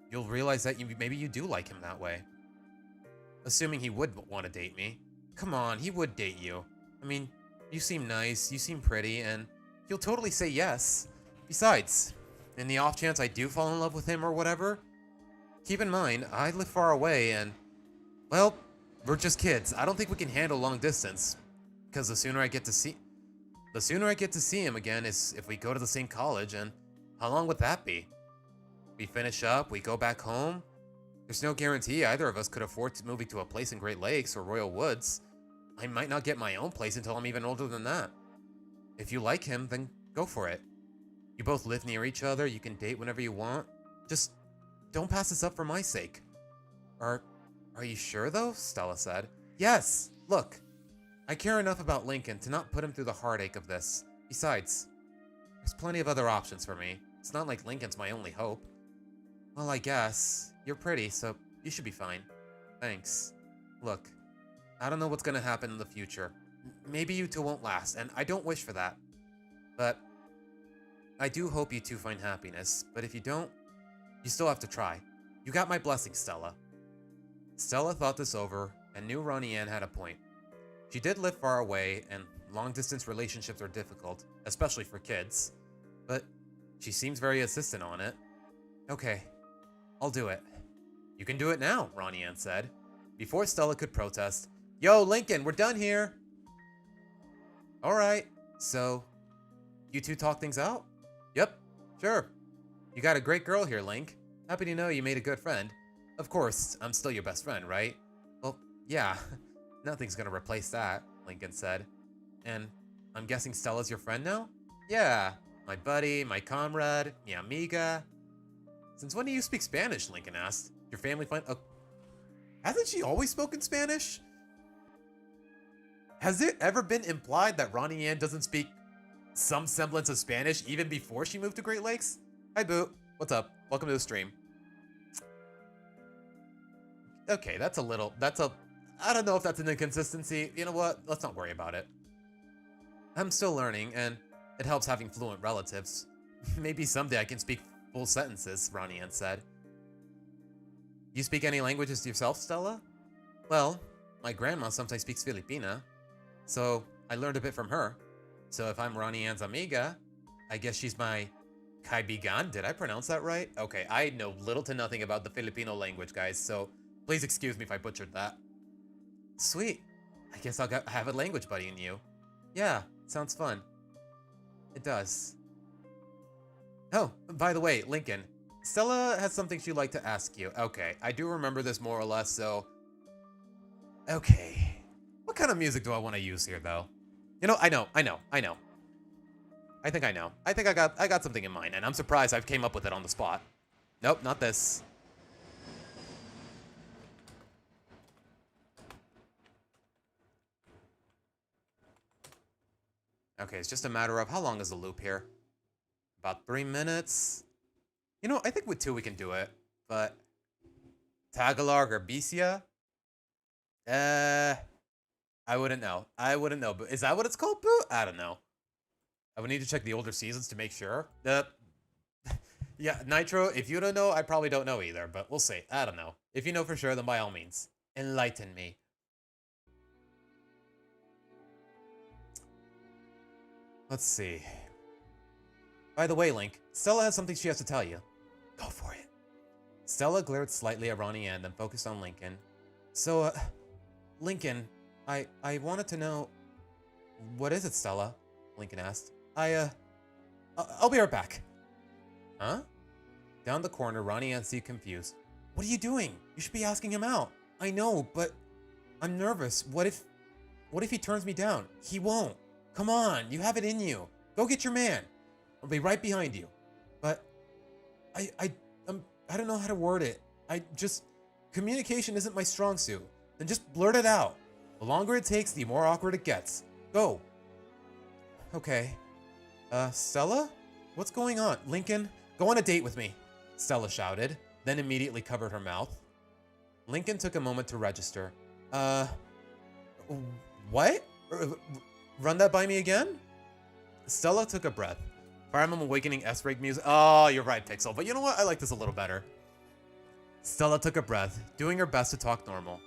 S1: you'll realize that maybe you do like him that way. Assuming he would want to date me. Come on, he would date you. I mean, you seem nice, you seem pretty, and he'll totally say yes. Besides, in the off chance I do fall in love with him or whatever, keep in mind, I live far away and, well, we're just kids. I don't think we can handle long distance. Because the sooner I get to see him again is if we go to the same college, and how long would that be? We finish up, we go back home. There's no guarantee either of us could afford to moving to a place in Great Lakes or Royal Woods. I might not get my own place until I'm even older than that. If you like him, then go for it. You both live near each other, you can date whenever you want. Just don't pass this up for my sake. Are you sure though? Stella said. Yes! Look, I care enough about Lincoln to not put him through the heartache of this. Besides, there's plenty of other options for me. It's not like Lincoln's my only hope. Well, I guess. You're pretty, so you should be fine. Thanks. Look, I don't know what's gonna happen in the future. Maybe you two won't last, and I don't wish for that. But I do hope you two find happiness, but if you don't, you still have to try. You got my blessing, Stella. Stella thought this over and knew Ronnie Ann had a point. She did live far away, and long-distance relationships are difficult, especially for kids. But she seems very insistent on it. Okay, I'll do it. You can do it now, Ronnie Ann said. Before Stella could protest, Yo, Lincoln, we're done here. Alright, so you two talk things out? Yep, sure. You got a great girl here, Link. Happy to know you made a good friend. Of course, I'm still your best friend, right? Well, yeah, nothing's gonna replace that, Lincoln said. And I'm guessing Stella's your friend now? Yeah, my buddy, my comrade, mi amiga. Since when do you speak Spanish? Lincoln asked. Your family find... hasn't she always spoken Spanish? Has it ever been implied that Ronnie Ann doesn't speak some semblance of Spanish even before she moved to Great Lakes? Hi, Boo. What's up? Welcome to the stream. Okay, I don't know if that's an inconsistency. You know what? Let's not worry about it. I'm still learning, and it helps having fluent relatives. Maybe someday I can speak full sentences, Ronnie Ann said. You speak any languages yourself, Stella? Well, my grandma sometimes speaks Filipina, so I learned a bit from her. So if I'm Ronnie Ann's amiga, I guess she's my kaibigan. Did I pronounce that right? Okay, I know little to nothing about the Filipino language, guys, so please excuse me if I butchered that. Sweet. I guess I'll have a language buddy in you. Yeah, sounds fun. It does. Oh, by the way, Lincoln, Stella has something she'd like to ask you. Okay, I do remember this more or less, so... Okay. What kind of music do I want to use here, though? You know, I know. I think I know. I think I got something in mind, and I'm surprised I came up with it on the spot. Nope, not this. Okay, it's just a matter of how long is the loop here? About 3 minutes? You know, I think with 2 we can do it, but... Tagalog or Bisaya? I wouldn't know. But is that what it's called, Boo? I don't know. I would need to check the older seasons to make sure. Yeah, Nitro, if you don't know, I probably don't know either, but we'll see. I don't know. If you know for sure, then by all means, enlighten me. Let's see. By the way, Link, Stella has something she has to tell you. Go for it. Stella glared slightly at Ronnie Ann, then focused on Lincoln. So, Lincoln, I wanted to know... What is it, Stella? Lincoln asked. I'll be right back. Huh? Down the corner, Ronnie Ann seemed confused. What are you doing? You should be asking him out. I know, but I'm nervous. What if he turns me down? He won't. Come on, you have it in you. Go get your man. I'll be right behind you. But I don't know how to word it. Communication isn't my strong suit. Then just blurt it out. The longer it takes, the more awkward it gets. Go. Okay. Stella? What's going on? Lincoln, go on a date with me, Stella shouted, then immediately covered her mouth. Lincoln took a moment to register. What? Run that by me again? Stella took a breath. Fire Emblem Awakening S-Rank music. Oh, you're right, Pixel. But you know what? I like this a little better. Stella took a breath, doing her best to talk normal.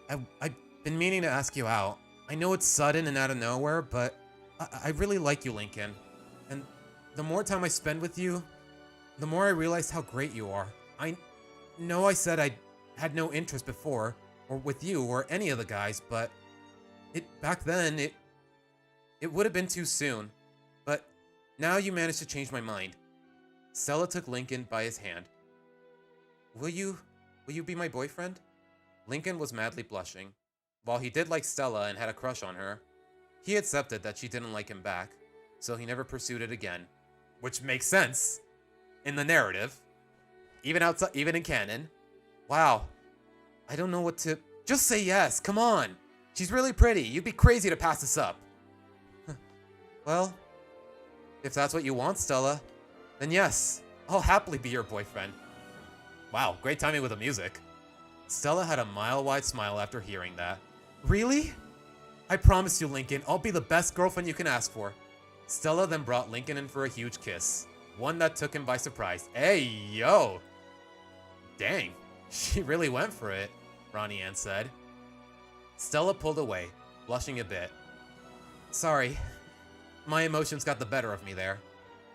S1: I've been meaning to ask you out. I know it's sudden and out of nowhere, but I really like you, Lincoln. And the more time I spend with you, the more I realize how great you are. I know I said I had no interest before, or with you, or any of the guys, but back then, it would have been too soon. But now you managed to change my mind. Stella took Lincoln by his hand. Will you be my boyfriend? Lincoln was madly blushing. While he did like Stella and had a crush on her, he accepted that she didn't like him back. so he never pursued it again. Which makes sense in the narrative. Even in canon. Wow. I don't know what to... Just say yes, come on. She's really pretty. You'd be crazy to pass this up. Well, if that's what you want, Stella, then yes, I'll happily be your boyfriend. Wow, great timing with the music. Stella had a mile-wide smile after hearing that. Really? I promise you, Lincoln, I'll be the best girlfriend you can ask for. Stella then brought Lincoln in for a huge kiss. One that took him by surprise. Hey, yo! Dang, she really went for it, Ronnie Ann said. Stella pulled away, blushing a bit. Sorry, my emotions got the better of me there.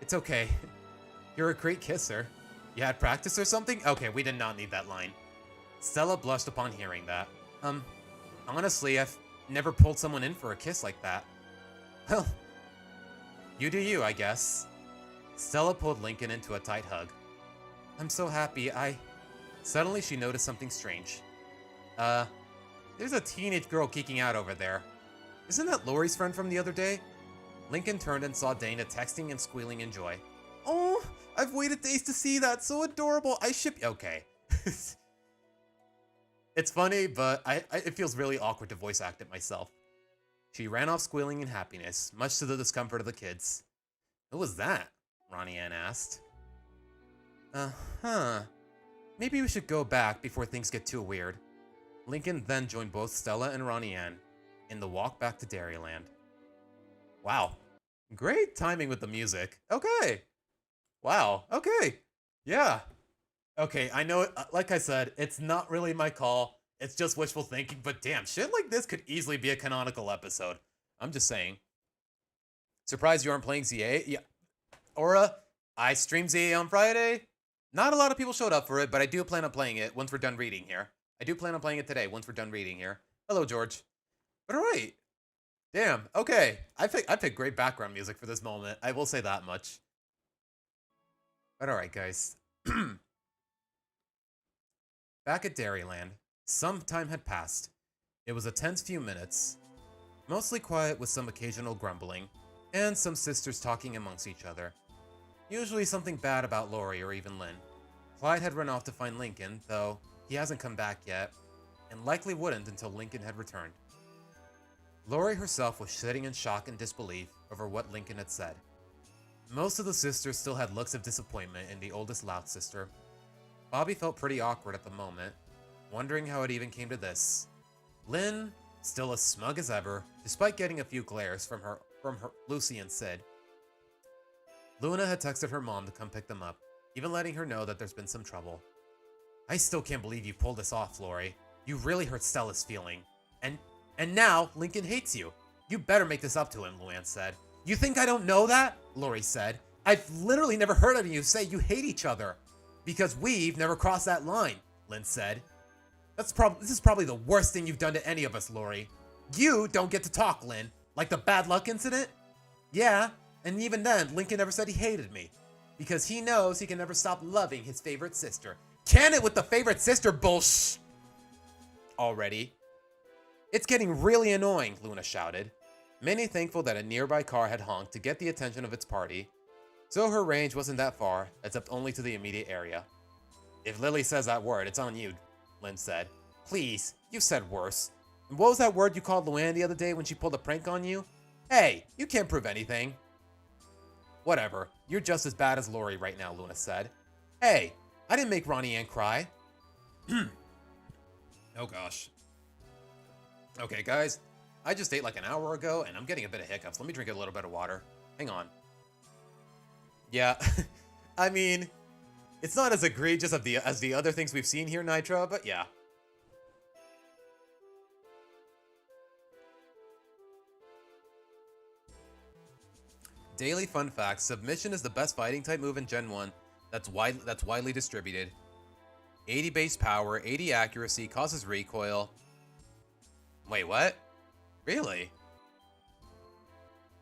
S1: It's okay. You're a great kisser. You had practice or something? Okay, we did not need that line. Stella blushed upon hearing that. Honestly, I've never pulled someone in for a kiss like that. Well, you do you, I guess. Stella pulled Lincoln into a tight hug. I'm so happy, Suddenly, she noticed something strange. There's a teenage girl geeking out over there. Isn't that Lori's friend from the other day? Lincoln turned and saw Dana texting and squealing in joy. Oh, I've waited days to see that. So adorable. I ship... Okay. It's funny, but it feels really awkward to voice act it myself. She ran off squealing in happiness, much to the discomfort of the kids. Who was that? Ronnie Ann asked. Maybe we should go back before things get too weird. Lincoln then joined both Stella and Ronnie Ann in the walk back to Dairyland. Wow. Great timing with the music. Okay. Wow. Okay. Yeah. Okay, I know, like I said, it's not really my call. It's just wishful thinking, but damn, shit like this could easily be a canonical episode. I'm just saying. Surprised you aren't playing ZA? Yeah. Aura, I streamed ZA on Friday. Not a lot of people showed up for it, but I do plan on playing it once we're done reading here. I do plan on playing it today once we're done reading here. Hello, George. But alright. Damn, okay. I picked great background music for this moment. I will say that much. But alright, guys. Back at Dairyland, some time had passed. It was a tense few minutes. Mostly quiet with some occasional grumbling, and some sisters talking amongst each other. Usually something bad about Lori or even Lynn. Clyde had run off to find Lincoln, though he hasn't come back yet, and likely wouldn't until Lincoln had returned. Lori herself was sitting in shock and disbelief over what Lincoln had said. Most of the sisters still had looks of disappointment in the oldest loud sister. Bobby felt pretty awkward at the moment, wondering how it even came to this. Lynn, still as smug as ever, despite getting a few glares from her Lucy and Sid. Luna had texted her mom to come pick them up, even letting her know that there's been some trouble. I still can't believe you pulled this off, Lori. You really hurt Stella's feeling. And now, Lincoln hates you. You better make this up to him, Luann said. You think I don't know that? Lori said. I've literally never heard of you say you hate each other. Because we've never crossed that line, Lynn said. This is probably the worst thing you've done to any of us, Lori. You don't get to talk, Lynn. Like the bad luck incident? Yeah, and even then, Lincoln never said he hated me. Because he knows he can never stop loving his favorite sister. Can it with the favorite sister bullsh! Already. It's getting really annoying, Luna shouted. Many thankful that a nearby car had honked to get the attention of its party. So her range wasn't that far, except only to the immediate area. If Lily says that word, it's on you, Lynn said. Please, you said worse. And what was that word you called Luann the other day when she pulled a prank on you? Hey, you can't prove anything. Whatever, you're just as bad as Lori right now, Luna said. Hey, I didn't make Ronnie Ann cry. Oh gosh. Okay, guys, I just ate like an hour ago and I'm getting a bit of hiccups. Let me drink a little bit of water. Hang on. Yeah, I mean, it's not as egregious as the other things we've seen here, Nitro, but yeah. Daily fun fact: submission is the best fighting type move in Gen 1 that's widely distributed. 80 base power, 80 accuracy, causes recoil. Wait, what? Really?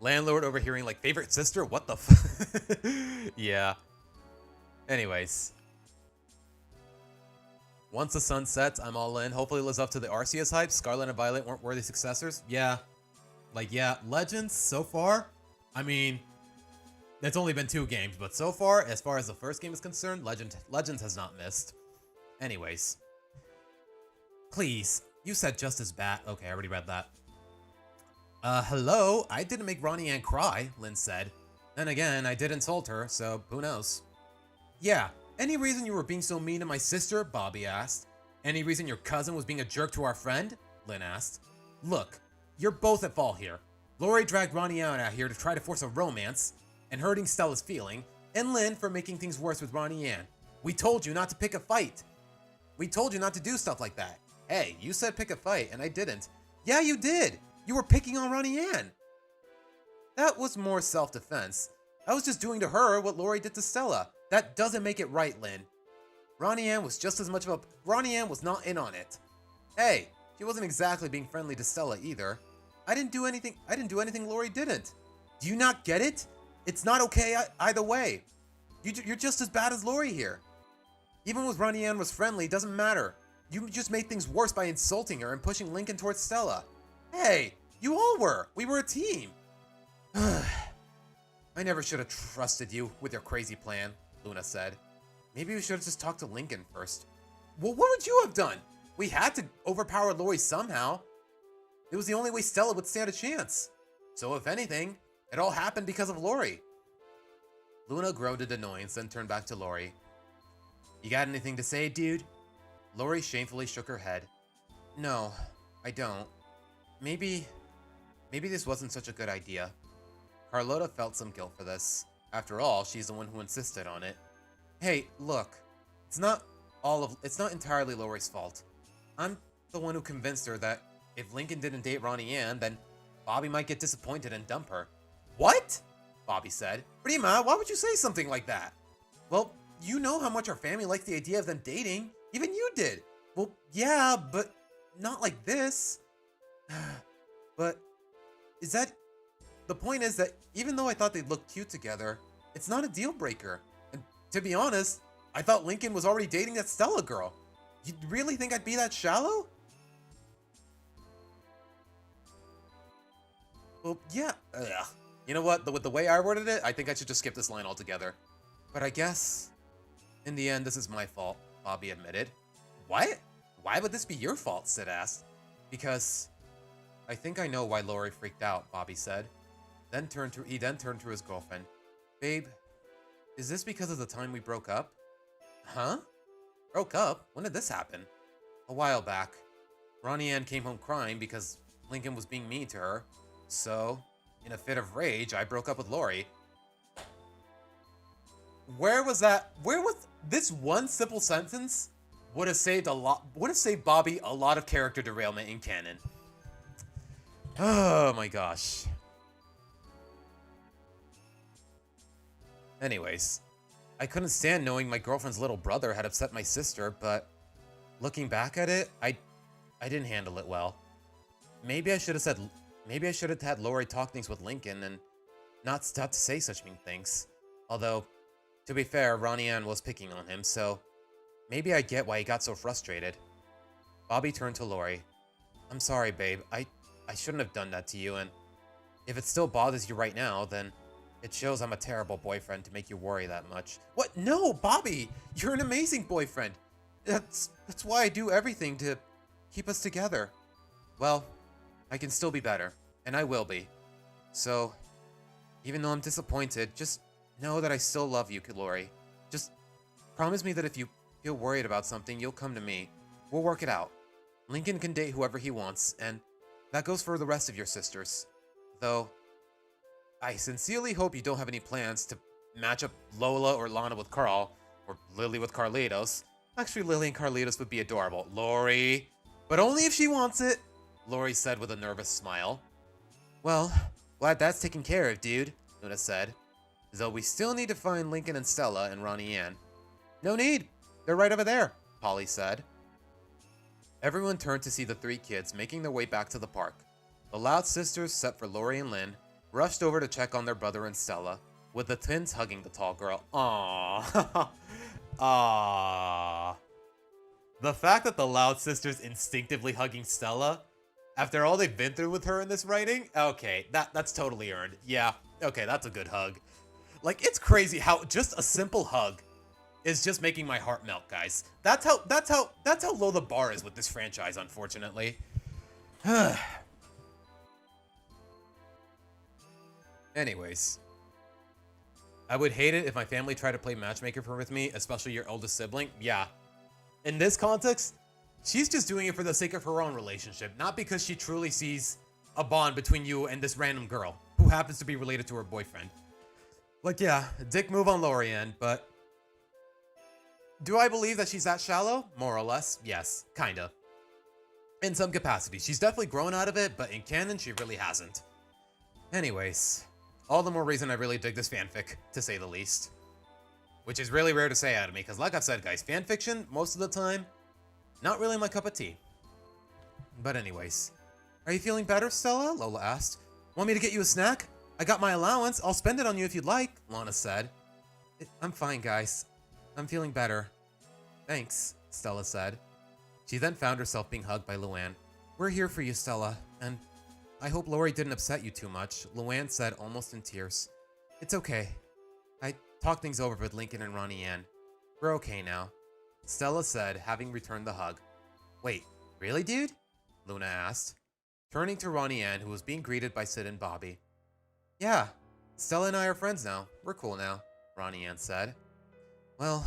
S1: Landlord overhearing like favorite sister? What the f- Yeah. Anyways. Once the sun sets, I'm all in. Hopefully it lives up to the Arceus hype. Scarlet and Violet weren't worthy successors. Yeah. Like, yeah. Legends, so far, I mean, It's only been 2 games, but so far as the first game is concerned, Legends has not missed. Anyways. Please, you said just as bad. Okay, I already read that. Hello? I didn't make Ronnie Ann cry, Lynn said. Then again, I did insult her, so who knows? Yeah, any reason you were being so mean to my sister? Bobby asked. Any reason your cousin was being a jerk to our friend? Lynn asked. Look, you're both at fault here. Lori dragged Ronnie Ann out here to try to force a romance, and hurting Stella's feeling, and Lynn for making things worse with Ronnie Ann. We told you not to pick a fight. We told you not to do stuff like that. Hey, you said pick a fight, and I didn't. Yeah, you did. You were picking on Ronnie Ann. That was more self-defense. I was just doing to her what Lori did to Stella. That doesn't make it right, Lynn. Ronnie Ann was just as much of a... Ronnie Ann was not in on it. Hey, she wasn't exactly being friendly to Stella either. I didn't do anything Lori didn't. Do you not get it? It's not okay either way. You're just as bad as Lori here. Even when Ronnie Ann was friendly, it doesn't matter. You just made things worse by insulting her and pushing Lincoln towards Stella. Hey, you all were. We were a team. I never should have trusted you with your crazy plan, Luna said. Maybe we should have just talked to Lincoln first. Well, what would you have done? We had to overpower Lori somehow. It was the only way Stella would stand a chance. So if anything, it all happened because of Lori. Luna groaned in annoyance, then turned back to Lori. You got anything to say, dude? Lori shamefully shook her head. No, I don't. Maybe this wasn't such a good idea. Carlotta felt some guilt for this. After all, she's the one who insisted on it. Hey, look. It's not entirely Lori's fault. I'm the one who convinced her that if Lincoln didn't date Ronnie Ann, then Bobby might get disappointed and dump her. What? Bobby said. Prima, why would you say something like that? Well, you know how much our family likes the idea of them dating. Even you did. Well, yeah, but not like this. But the point is that even though I thought they'd look cute together, it's not a deal breaker. And to be honest, I thought Lincoln was already dating that Stella girl. You really think I'd be that shallow? Well, yeah. Ugh. You know what? With the way I worded it, I think I should just skip this line altogether. But I guess, in the end, this is my fault, Bobby admitted. What? Why would this be your fault? Sid asked. Because I think I know why Lori freaked out, Bobby said. He then turned to his girlfriend. Babe, is this because of the time we broke up? Huh? Broke up? When did this happen? A while back. Ronnie Ann came home crying because Lincoln was being mean to her. So, in a fit of rage, I broke up with Lori. Where was this one simple sentence would have saved Bobby a lot of character derailment in canon. Oh my gosh. Anyways, I couldn't stand knowing my girlfriend's little brother had upset my sister, but looking back at it, I didn't handle it well. Maybe I should have had Lori talk things with Lincoln and not stop to say such mean things. Although, to be fair, Ronnie Ann was picking on him, so maybe I get why he got so frustrated. Bobby turned to Lori. I'm sorry, babe. I shouldn't have done that to you, and if it still bothers you right now, then it shows I'm a terrible boyfriend to make you worry that much. What? No, Bobby! You're an amazing boyfriend! That's why I do everything to keep us together. Well, I can still be better, and I will be. So, even though I'm disappointed, just know that I still love you, Lori. Just promise me that if you feel worried about something, you'll come to me. We'll work it out. Lincoln can date whoever he wants, and that goes for the rest of your sisters. Though, I sincerely hope you don't have any plans to match up Lola or Lana with Carl, or Lily with Carlitos. Actually, Lily and Carlitos would be adorable. Lori! But only if she wants it, Lori said with a nervous smile. Well, glad that's taken care of, dude, Luna said. Though we still need to find Lincoln and Stella and Ronnie Ann. No need. They're right over there, Polly said. Everyone turned to see the 3 kids making their way back to the park. The Loud sisters, except for Lori and Lynn, rushed over to check on their brother and Stella, with the twins hugging the tall girl. Aww. Aww. The fact that the Loud sisters instinctively hugging Stella, after all they've been through with her in this writing, okay, that's totally earned. Yeah, okay, that's a good hug. Like, it's crazy how just a simple hug is just making my heart melt, guys. That's how low the bar is with this franchise, unfortunately. Anyways, I would hate it if my family tried to play matchmaker with me, especially your oldest sibling. Yeah. In this context, she's just doing it for the sake of her own relationship, not because she truly sees a bond between you and this random girl who happens to be related to her boyfriend. Like, yeah, dick move on Lorianne, but do I believe that she's that shallow? More or less, yes, kinda. In some capacity. She's definitely grown out of it, but in canon, she really hasn't. Anyways, all the more reason I really dig this fanfic, to say the least. Which is really rare to say out of me, because like I've said, guys, fanfiction, most of the time, not really my cup of tea. But anyways, are you feeling better, Stella? Lola asked. Want me to get you a snack? I got my allowance. I'll spend it on you if you'd like, Lana said. I'm fine, guys. I'm feeling better. Thanks, Stella said. She then found herself being hugged by Luann. We're here for you, Stella, and I hope Lori didn't upset you too much, Luann said, almost in tears. It's okay. I talked things over with Lincoln and Ronnie Ann. We're okay now, Stella said, having returned the hug. Wait, really, dude? Luna asked, turning to Ronnie Ann, who was being greeted by Sid and Bobby. Yeah, Stella and I are friends now. We're cool now, Ronnie Ann said. Well,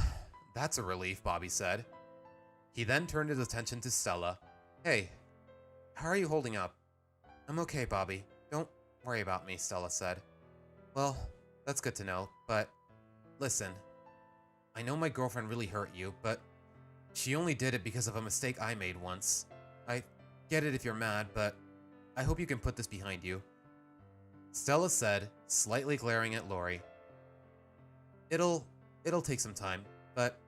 S1: that's a relief, Bobby said. He then turned his attention to Stella. Hey, how are you holding up? I'm okay, Bobby. Don't worry about me, Stella said. Well, that's good to know, but listen, I know my girlfriend really hurt you, but she only did it because of a mistake I made once. I get it if you're mad, but I hope you can put this behind you, Stella said, slightly glaring at Lori. It'll take some time, but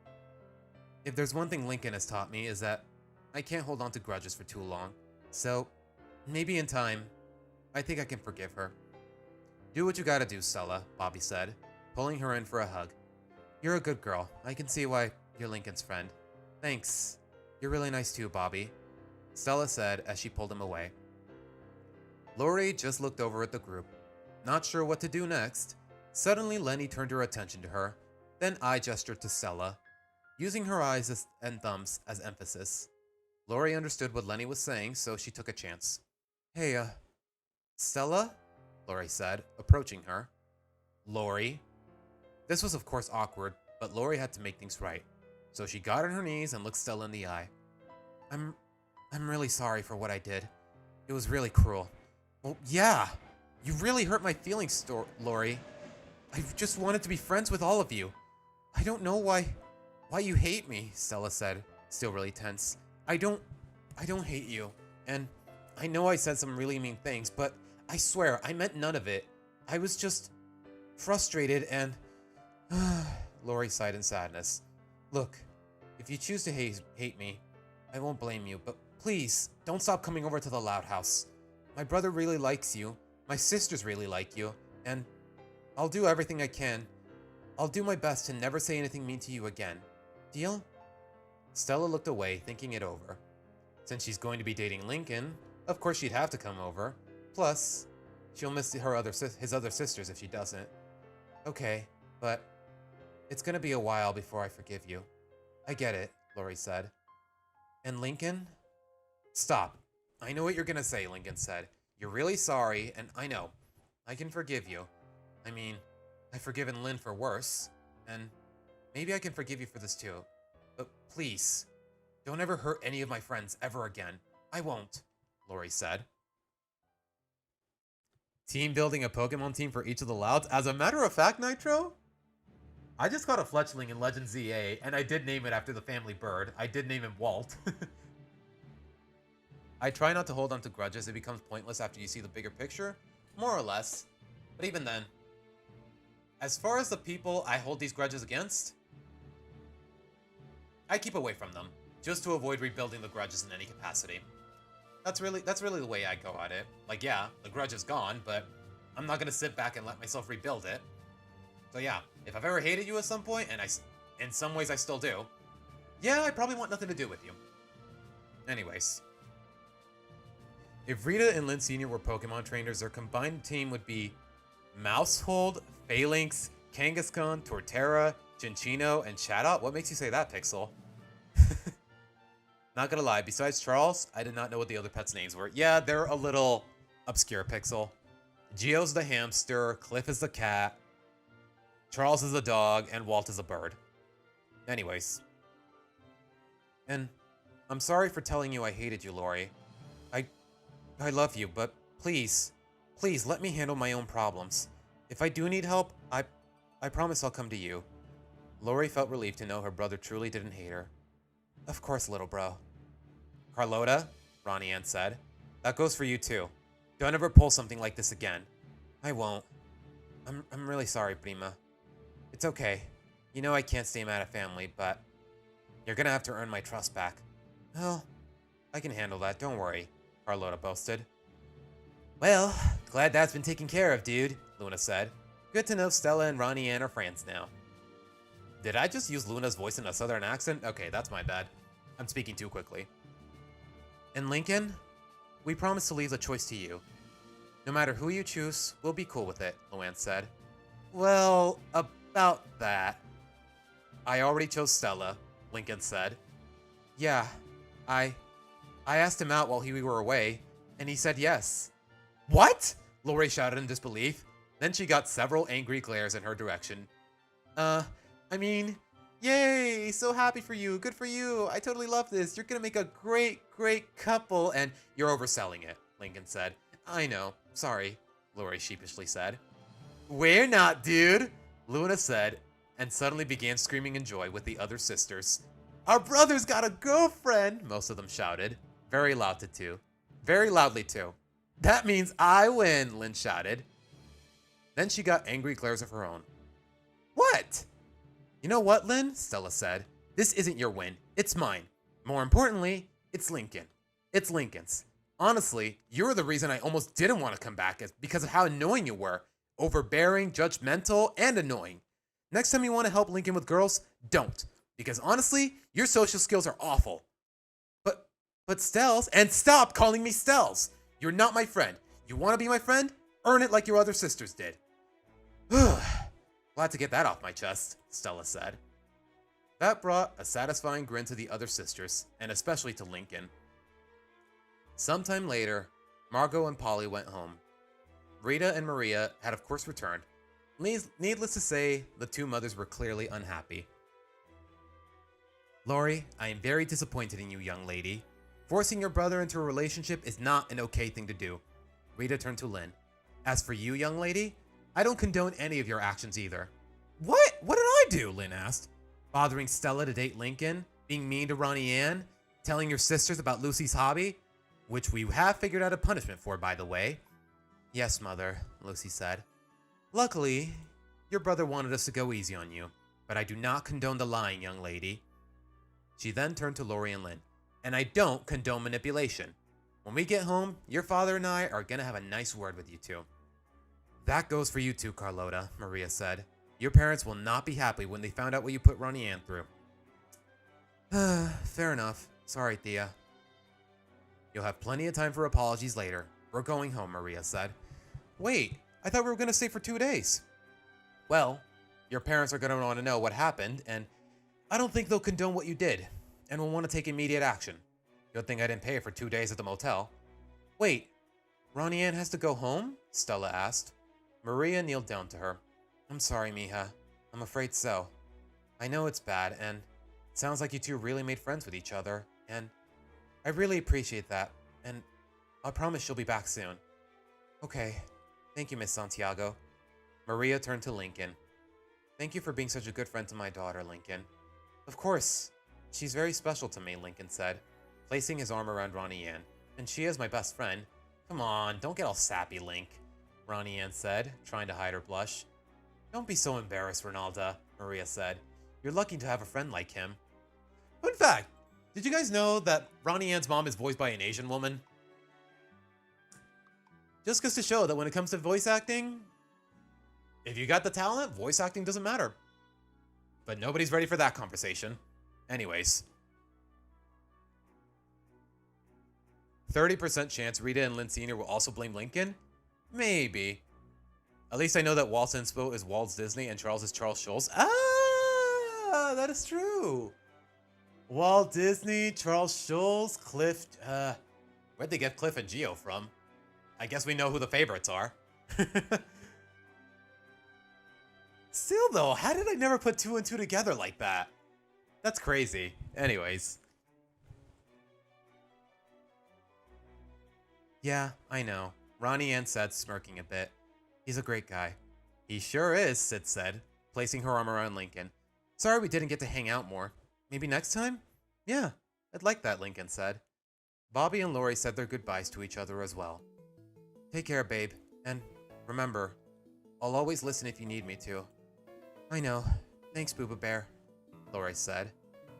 S1: if there's one thing Lincoln has taught me is that I can't hold on to grudges for too long. So, maybe in time, I think I can forgive her. Do what you gotta do, Stella, Bobby said, pulling her in for a hug. You're a good girl. I can see why you're Lincoln's friend. Thanks. You're really nice too, Bobby, Stella said as she pulled him away. Lori just looked over at the group, not sure what to do next. Suddenly, Lenny turned her attention to her, then eye gestured to Stella, using her eyes and thumbs as emphasis. Lori understood what Lenny was saying, so she took a chance. Hey, Stella? Lori said, approaching her. Lori? This was of course awkward, but Lori had to make things right, so she got on her knees and looked Stella in the eye. I'm really sorry for what I did. It was really cruel. Well, yeah, you really hurt my feelings, Lori. I just wanted to be friends with all of you. I don't know why you hate me, Stella said, still really tense. I don't hate you, and I know I said some really mean things, but I swear I meant none of it. I was just frustrated and... Lori sighed in sadness. Look, if you choose to hate me, I won't blame you, but please, don't stop coming over to the Loud House. My brother really likes you, my sisters really like you, and I'll do everything I can. I'll do my best to never say anything mean to you again. Deal? Stella looked away, thinking it over. Since she's going to be dating Lincoln, of course she'd have to come over. Plus, she'll miss his other sisters if she doesn't. Okay, but it's gonna be a while before I forgive you. I get it, Lori said. And Lincoln? Stop. I know what you're gonna say, Lincoln said. You're really sorry, and I know. I can forgive you. I mean, I've forgiven Lynn for worse, and maybe I can forgive you for this too. But please, don't ever hurt any of my friends ever again. I won't, Lori said. Team building a Pokemon team for each of the Louds? As a matter of fact, Nitro, I just caught a fletchling in Legend ZA, and I did name it after the family bird. I did name him Walt. I try not to hold on to grudges. It becomes pointless after you see the bigger picture. More or less. But even then, as far as the people I hold these grudges against, I keep away from them, just to avoid rebuilding the grudges in any capacity. That's really the way I go at it. Like, yeah, the grudge is gone, but I'm not gonna sit back and let myself rebuild it. So yeah, if I've ever hated you at some point, and in some ways I still do, yeah, I probably want nothing to do with you. Anyways. If Rita and Lynn Sr. were Pokemon trainers, their combined team would be Mousehold, Phalanx, Kangaskhan, Torterra, Cinchino, and Chatot? What makes you say that, Pixel? Not gonna lie, besides Charles, I did not know what the other pets' names were. Yeah, they're a little obscure, Pixel. Geo's the hamster, Cliff is the cat, Charles is a dog, and Walt is a bird. Anyways. And I'm sorry for telling you I hated you, Lori. I love you, but please let me handle my own problems. If I do need help, I promise I'll come to you. Lori felt relieved to know her brother truly didn't hate her. Of course, little bro. Carlota, Ronnie Ann said, that goes for you too. Don't ever pull something like this again. I won't. I'm really sorry, Prima. It's okay. You know I can't stay mad at family, but you're gonna have to earn my trust back. Well, I can handle that, don't worry, Carlota boasted. Well, glad that's been taken care of, dude, Luna said. Good to know Stella and Ronnie Ann are friends now. Did I just use Luna's voice in a southern accent? Okay, that's my bad. I'm speaking too quickly. And Lincoln, we promise to leave the choice to you. No matter who you choose, we'll be cool with it, Luann said. Well, about that. I already chose Stella, Lincoln said. Yeah, I asked him out while we were away, and he said yes. What? Lori shouted in disbelief. Then she got several angry glares in her direction. I mean, yay, so happy for you, good for you, I totally love this, you're gonna make a great couple, and you're overselling it, Lincoln said. I know, sorry, Lori sheepishly said. We're not, dude, Luna said, and suddenly began screaming in joy with the other sisters. Our brother's got a girlfriend, most of them shouted, very loudly too. That means I win, Lynn shouted. Then she got angry glares of her own. What? You know what, Lynn? Stella said. This isn't your win. It's mine. More importantly, it's Lincoln. It's Lincoln's. Honestly, you're the reason I almost didn't want to come back because of how annoying you were. Overbearing, judgmental, and annoying. Next time you want to help Lincoln with girls, don't. Because honestly, your social skills are awful. But Stells, and stop calling me Stells. You're not my friend. You want to be my friend? Earn it like your other sisters did. Glad to get that off my chest, Stella said. That brought a satisfying grin to the other sisters, and especially to Lincoln. Sometime later, Margot and Polly went home. Rita and Maria had of course returned. Needless to say, the two mothers were clearly unhappy. Lori, I am very disappointed in you, young lady. Forcing your brother into a relationship is not an okay thing to do. Rita turned to Lynn. As for you, young lady, I don't condone any of your actions either. What? What did I do? Lynn asked. Bothering Stella to date Lincoln, being mean to Ronnie Ann, telling your sisters about Lucy's hobby, which we have figured out a punishment for, by the way. Yes, Mother, Lucy said. Luckily, your brother wanted us to go easy on you, but I do not condone the lying, young lady. She then turned to Lori and Lynn. And I don't condone manipulation. When we get home, your father and I are gonna have a nice word with you two. That goes for you too, Carlota, Maria said. Your parents will not be happy when they found out what you put Ronnie Ann through. Fair enough. Sorry, Thea. You'll have plenty of time for apologies later. We're going home, Maria said. Wait, I thought we were gonna stay for 2 days. Well, your parents are gonna want to know what happened, and I don't think they'll condone what you did, and will want to take immediate action. Good thing I didn't pay for 2 days at the motel. Wait, Ronnie Ann has to go home? Stella asked. Maria kneeled down to her. I'm sorry, Mija. I'm afraid so. I know it's bad, and it sounds like you two really made friends with each other, and I really appreciate that, and I promise she'll be back soon. Okay. Thank you, Miss Santiago. Maria turned to Lincoln. Thank you for being such a good friend to my daughter, Lincoln. Of course. She's very special to me, Lincoln said, placing his arm around Ronnie Ann. And she is my best friend. Come on, don't get all sappy, Link, Ronnie Ann said, trying to hide her blush. Don't be so embarrassed, Ronalda, Maria said. You're lucky to have a friend like him. Fun fact, did you guys know that Ronnie Ann's mom is voiced by an Asian woman? Just goes to show that when it comes to voice acting, if you got the talent, voice acting doesn't matter. But nobody's ready for that conversation. Anyways. 30% chance Rita and Lynn Sr. will also blame Lincoln? Maybe. At least I know that Walt's inspo is Walt Disney and Charles is Charles Schulz. Ah, that is true. Walt Disney, Charles Schulz, Cliff. Where'd they get Cliff and Geo from? I guess we know who the favorites are. Still though, how did I never put 2 and 2 together like that? That's crazy. Anyways. Yeah, I know. Ronnie Ann said, smirking a bit. He's a great guy. He sure is, Sid said, placing her arm around Lincoln. Sorry we didn't get to hang out more. Maybe next time? Yeah, I'd like that, Lincoln said. Bobby and Lori said their goodbyes to each other as well. Take care, babe. And remember, I'll always listen if you need me to. I know. Thanks, Booba Bear, Lori said.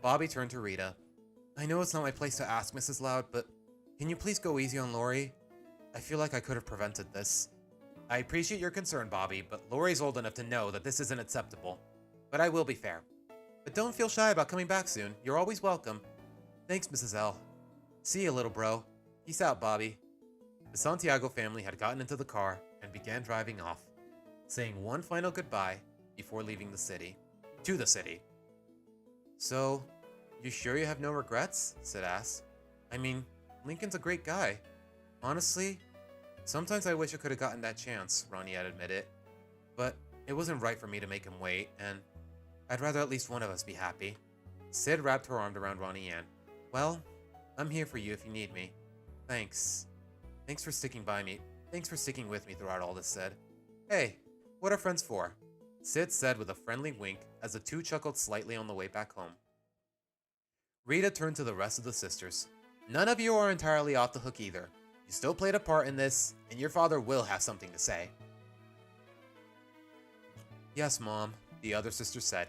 S1: Bobby turned to Rita. I know it's not my place to ask, Mrs. Loud, but can you please go easy on Lori? I feel like I could have prevented this. I appreciate your concern, Bobby, but Lori's old enough to know that this isn't acceptable. But I will be fair. But don't feel shy about coming back soon. You're always welcome. Thanks, Mrs. L. See you, little bro. Peace out, Bobby. The Santiago family had gotten into the car and began driving off, saying one final goodbye before leaving the city. To the city. So, you sure you have no regrets? Sid asked. I mean, Lincoln's a great guy. Honestly, sometimes I wish I could have gotten that chance, Ronnie had admitted. But it wasn't right for me to make him wait, and I'd rather at least one of us be happy. Sid wrapped her arm around Ronnie Ann. Well, I'm here for you if you need me. Thanks. Thanks for sticking by me. Thanks for sticking with me throughout all this, Sid. Hey, what are friends for? Sid said with a friendly wink as the two chuckled slightly on the way back home. Rita turned to the rest of the sisters. None of you are entirely off the hook either. You still played a part in this, and your father will have something to say. Yes, Mom, the other sister said.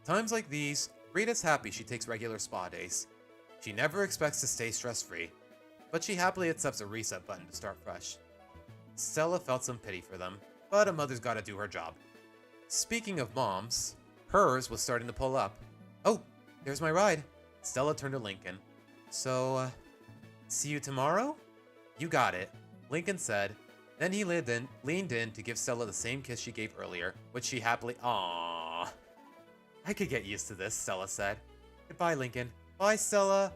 S1: Times like these, Rita's happy she takes regular spa days. She never expects to stay stress-free, but she happily accepts a reset button to start fresh. Stella felt some pity for them, but a mother's gotta do her job. Speaking of moms, hers was starting to pull up. Oh, there's my ride. Stella turned to Lincoln. So, see you tomorrow? You got it, Lincoln said. Then he leaned in to give Stella the same kiss she gave earlier, which she happily... Aww. I could get used to this, Stella said. Goodbye, Lincoln. Bye, Stella,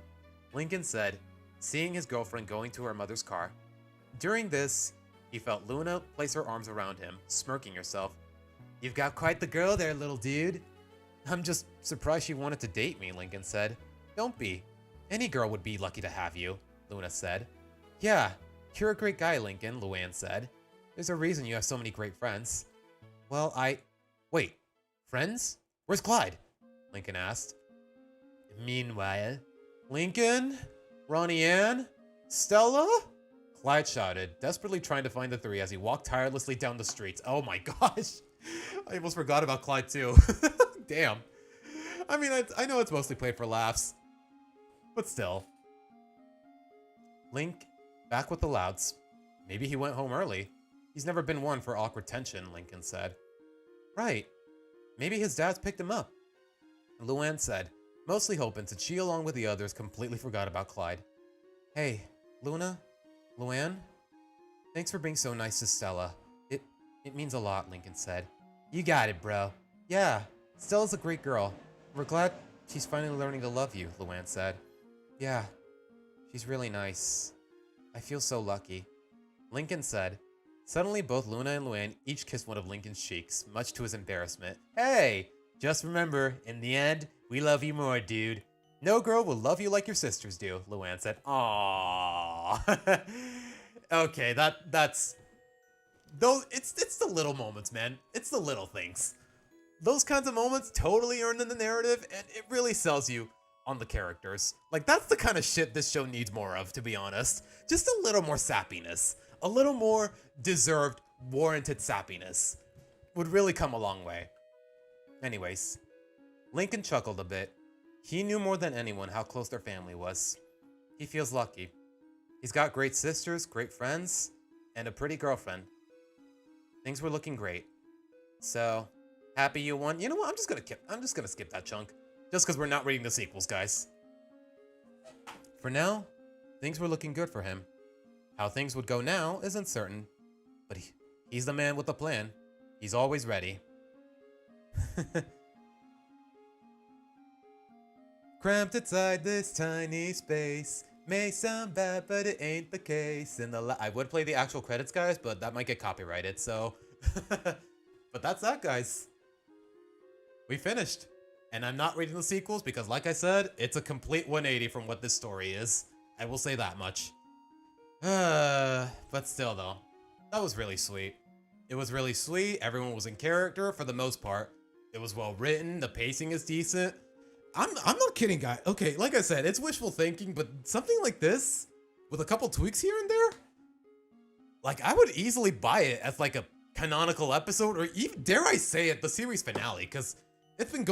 S1: Lincoln said, seeing his girlfriend going to her mother's car. During this, he felt Luna place her arms around him, smirking herself. You've got quite the girl there, little dude. I'm just surprised she wanted to date me, Lincoln said. Don't be. Any girl would be lucky to have you, Luna said. Yeah, you're a great guy, Lincoln, Luann said. There's a reason you have so many great friends. Well, Wait, friends? Where's Clyde? Lincoln asked. Meanwhile, Lincoln? Ronnie Ann? Stella? Clyde shouted, desperately trying to find the three as he walked tirelessly down the streets. Oh my gosh. I almost forgot about Clyde too. Damn. I mean, I know it's mostly played for laughs, but still. Link, back with the Louds. Maybe he went home early. He's never been one for awkward tension, Lincoln said. Right. Maybe his dad's picked him up. Luann said, mostly hoping that she, along with the others, completely forgot about Clyde. Hey, Luna? Luann? Thanks for being so nice to Stella. It means a lot, Lincoln said. You got it, bro. Yeah, Stella's a great girl. We're glad she's finally learning to love you, Luann said. Yeah, she's really nice. I feel so lucky, Lincoln said. Suddenly, both Luna and Luann each kissed one of Lincoln's cheeks, much to his embarrassment. Hey, just remember, in the end, we love you more, dude. No girl will love you like your sisters do, Luann said. Aww. Okay, that's... Those, it's the little moments, man. It's the little things. Those kinds of moments totally earn in the narrative, and it really sells you on the characters. Like, that's the kind of shit this show needs more of, to be honest. Just a little more sappiness. A little more deserved, warranted sappiness would really come a long way. Anyways, Lincoln chuckled a bit. He knew more than anyone how close their family was. He feels lucky. He's got great sisters, great friends, and a pretty girlfriend. Things were looking great. So, happy you won. You know what? I'm just gonna skip that chunk. Just because we're not reading the sequels, guys. For now, things were looking good for him. How things would go now isn't certain, but He's the man with the plan. He's always ready. Cramped inside this tiny space. May sound bad, but it ain't the case. I would play the actual credits, guys, but that might get copyrighted, so... But that's that, guys. We finished. And I'm not reading the sequels because, like I said, it's a complete 180 from what this story is. I will say that much. But still, though. That was really sweet. It was really sweet. Everyone was in character for the most part. It was well written. The pacing is decent. I'm not kidding, guys. Okay, like I said, it's wishful thinking, but something like this, with a couple tweaks here and there, like, I would easily buy it as, like, a canonical episode, or even, dare I say it, the series finale, because it's been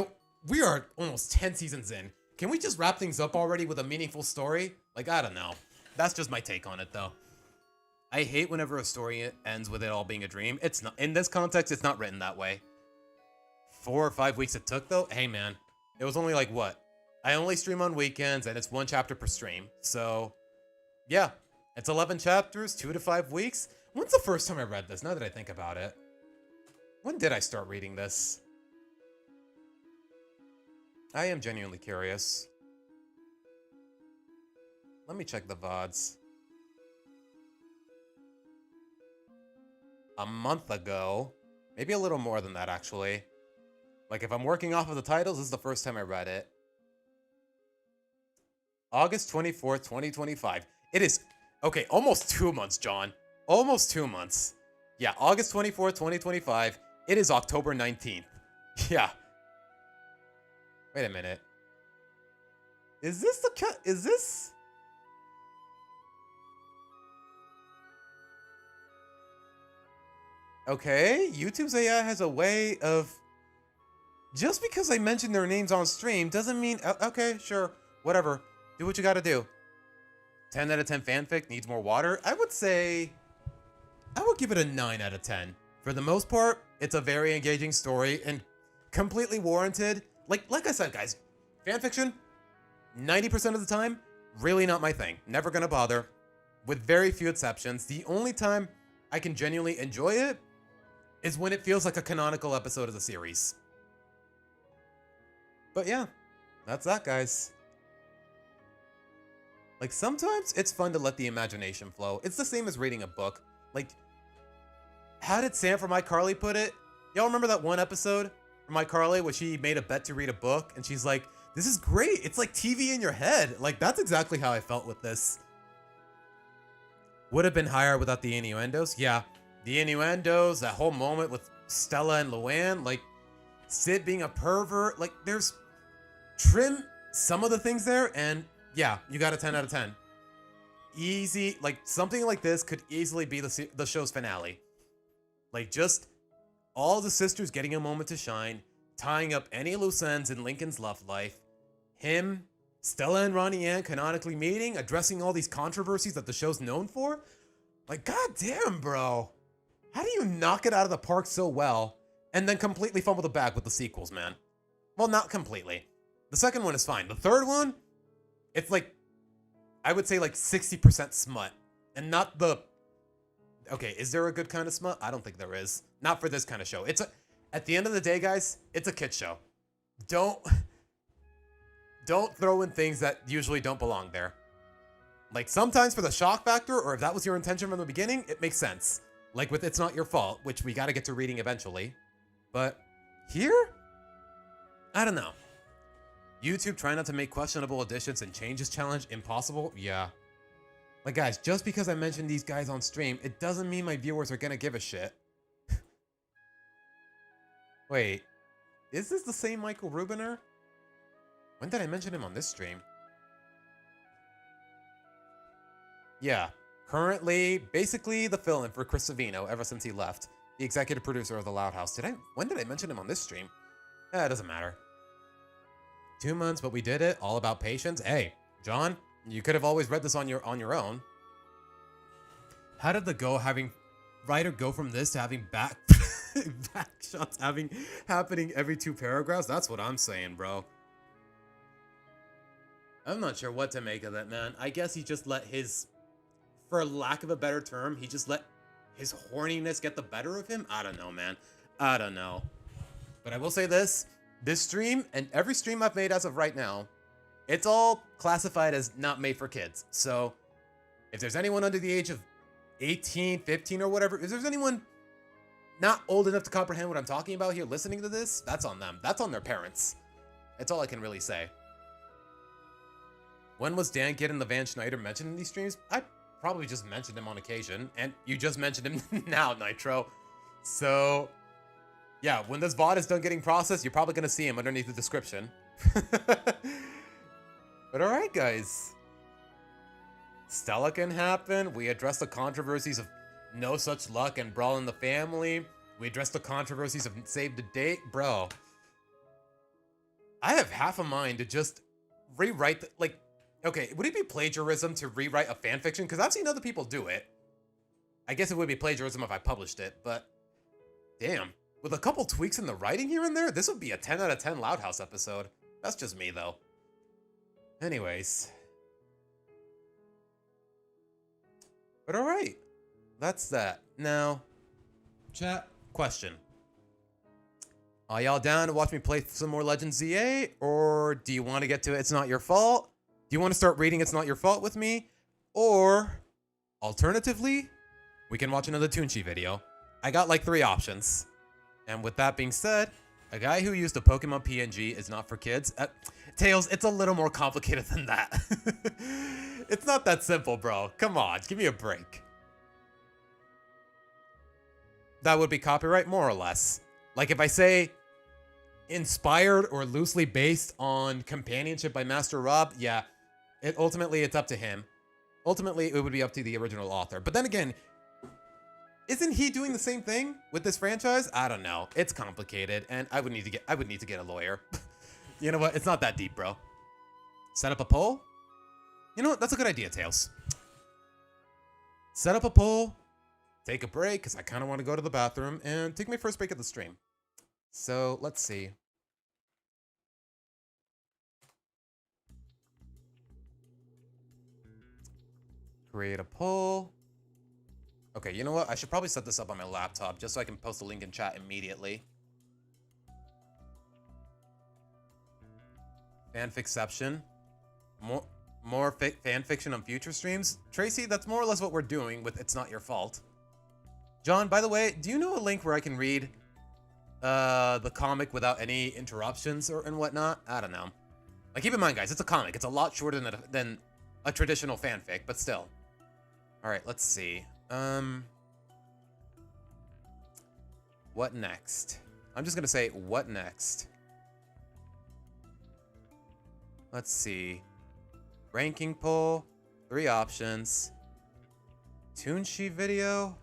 S1: we are almost 10 seasons in. Can we just wrap things up already with a meaningful story? Like, I don't know. That's just my take on it, though. I hate whenever a story ends with it all being a dream. It's not, in this context, it's not written that way. 4 or 5 weeks it took, though? Hey, man. It was only like, what? I only stream on weekends, and it's 1 chapter per stream. So, yeah. It's 11 chapters, 2 to 5 weeks. When's the first time I read this, now that I think about it? When did I start reading this? I am genuinely curious. Let me check the VODs. A month ago. Maybe a little more than that, actually. Like, if I'm working off of the titles, this is the first time I read it. August 24th, 2025. It is, okay, almost 2 months, John. Almost 2 months. Yeah, August 24th, 2025. It is October 19th. Yeah. Wait a minute. Is this is this? Okay, YouTube's AI has a way of... Just because I mention their names on stream doesn't mean... Okay, sure, whatever. Do what you gotta do. 10 out of 10 fanfic needs more water. I would say... I would give it a 9 out of 10. For the most part, it's a very engaging story and completely warranted. Like I said, guys, fanfiction, 90% of the time, really not my thing. Never gonna bother. With very few exceptions. The only time I can genuinely enjoy it is when it feels like a canonical episode of the series. But yeah, that's that, guys. Like, sometimes it's fun to let the imagination flow. It's the same as reading a book. Like, how did Sam from iCarly put it? Y'all remember that one episode from iCarly where she made a bet to read a book? And she's like, this is great. It's like TV in your head. Like, that's exactly how I felt with this. Would have been higher without the innuendos. Yeah, the innuendos, that whole moment with Stella and Luann, like, Sid being a pervert. Like, there's... Trim some of the things there, and yeah, you got a 10 out of 10. Easy, like, something like this could easily be the show's finale. Like, just all the sisters getting a moment to shine, tying up any loose ends in Lincoln's love life, him, Stella and Ronnie Ann canonically meeting, addressing all these controversies that the show's known for. Like, goddamn, bro. How do you knock it out of the park so well, and then completely fumble the bag with the sequels, man? Well, not completely. The second one is fine. The third one, it's like, I would say like 60% smut. And not the... Okay, is there a good kind of smut? I don't think there is. Not for this kind of show. It's a... At the end of the day, guys, it's a kid show. Don't throw in things that usually don't belong there. Like, sometimes for the shock factor, or if that was your intention from the beginning, it makes sense. Like with It's Not Your Fault, which we gotta get to reading eventually. But here? I don't know. YouTube trying not to make questionable additions and changes challenge impossible? Yeah. Like, guys, just because I mentioned these guys on stream, it doesn't mean my viewers are gonna give a shit. Wait, is this the same Michael Rubiner? When did I mention him on this stream? Yeah, currently, basically the fill-in for Chris Savino ever since he left. The executive producer of The Loud House. When did I mention him on this stream? It doesn't matter. 2 months, but we did it. All about patience. Hey, John, you could have always read this on your own. How did the writer go from this to having back shots happening every 2 paragraphs? That's what I'm saying, bro. I'm not sure what to make of that, man. I guess he just let his, for lack of a better term, he just let his horniness get the better of him? I don't know, man. I don't know. But I will say this stream and every stream I've made as of right now, it's all classified as not made for kids. So if there's anyone under the age of 18, 15 or whatever, if there's anyone not old enough to comprehend what I'm talking about here listening to this, that's on them. That's on their parents. That's all I can really say. When was Dan getting the Van Schneider mentioned in these streams? I probably just mentioned him on occasion, and you just mentioned him now, Nitro. So, yeah, when this VOD is done getting processed, you're probably going to see him underneath the description. But alright, guys. Stella can happen. We addressed the controversies of No Such Luck and Brawl in the Family. We addressed the controversies of Save the Date. Bro, I have half a mind to just rewrite the, like, okay, would it be plagiarism to rewrite a fanfiction? Because I've seen other people do it. I guess it would be plagiarism if I published it, but damn. With a couple tweaks in the writing here and there, this would be a 10 out of 10 Loud House episode. That's just me, though. Anyways. But alright. That's that. Now, chat, question. Are y'all down to watch me play some more Legends ZA? Or do you want to get to It's Not Your Fault? Do you want to start reading It's Not Your Fault with me? Or, alternatively, we can watch another Toonshi video. I got like 3 options. And with that being said, a guy who used a Pokemon PNG is not for kids. Tails, it's a little more complicated than that. It's not that simple, bro. Come on, give me a break. That would be copyright, more or less. Like if I say inspired or loosely based on Companionship by Master Rob, yeah, ultimately it's up to him. Ultimately, it would be up to the original author. But then again, isn't he doing the same thing with this franchise? I don't know. It's complicated, and I would need to get a lawyer. You know what? It's not that deep, bro. Set up a poll? You know what? That's a good idea, Tails. Set up a poll, take a break, because I kind of want to go to the bathroom, and take my first break of the stream. So, let's see. Create a poll. Okay, you know what? I should probably set this up on my laptop, just so I can post a link in chat immediately. Fanficception. More fanfiction on future streams. Tracy, that's more or less what we're doing with It's Not Your Fault. John, by the way, do you know a link where I can read the comic without any interruptions and whatnot? I don't know. Like, keep in mind, guys, it's a comic. It's a lot shorter than a traditional fanfic, but still. All right, let's see. What next? I'm just gonna say, what next? Let's see. Ranking poll, 3 options. Toonshi video.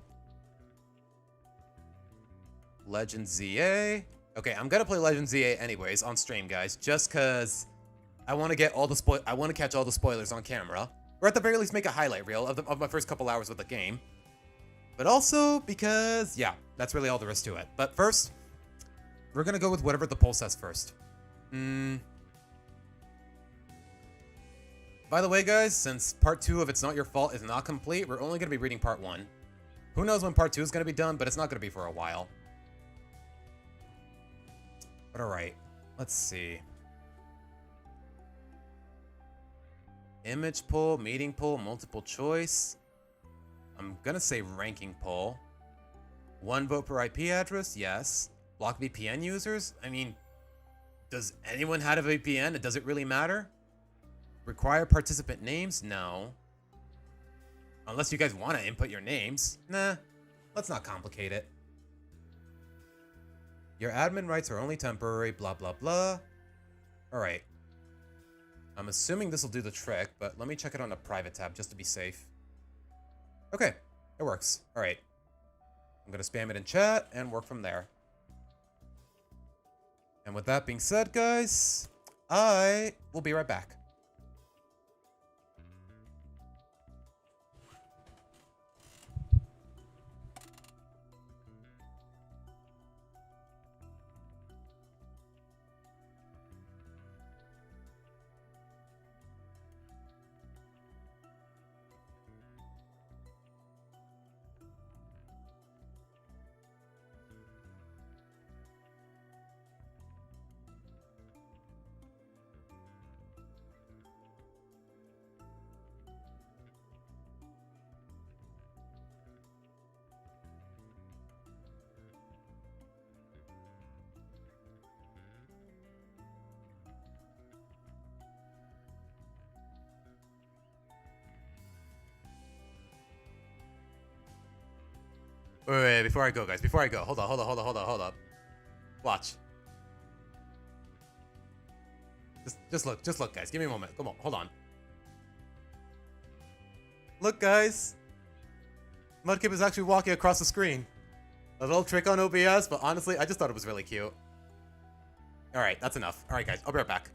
S1: Legend ZA. Okay, I'm gonna play Legend ZA anyways on stream, guys, just cause I want to get all the I want to catch all the spoilers on camera, or at the very least make a highlight reel of my first couple hours with the game. But also because, yeah, that's really all there is to it. But first, we're gonna go with whatever the poll says first. By the way, guys, since part 2 of It's Not Your Fault is not complete, we're only gonna be reading part 1. Who knows when part 2 is gonna be done, but it's not gonna be for a while. But alright, let's see. Image poll, meeting poll, multiple choice. I'm gonna say ranking poll. 1 vote per IP address, yes. Block VPN users? I mean, does anyone have a VPN? Does it really matter? Require participant names? No. Unless you guys want to input your names. Nah, let's not complicate it. Your admin rights are only temporary, blah, blah, blah. Alright. I'm assuming this will do the trick, but let me check it on a private tab just to be safe. Okay, it works. Alright. I'm going to spam it in chat and work from there. And with that being said, guys, I will be right back. Wait, before I go, guys. Before I go. Hold on, hold on, hold on, hold on, hold up. Watch. Just look, guys. Give me a moment. Come on, hold on. Look, guys. Mudkip is actually walking across the screen. A little trick on OBS, but honestly, I just thought it was really cute. Alright, that's enough. Alright, guys. I'll be right back.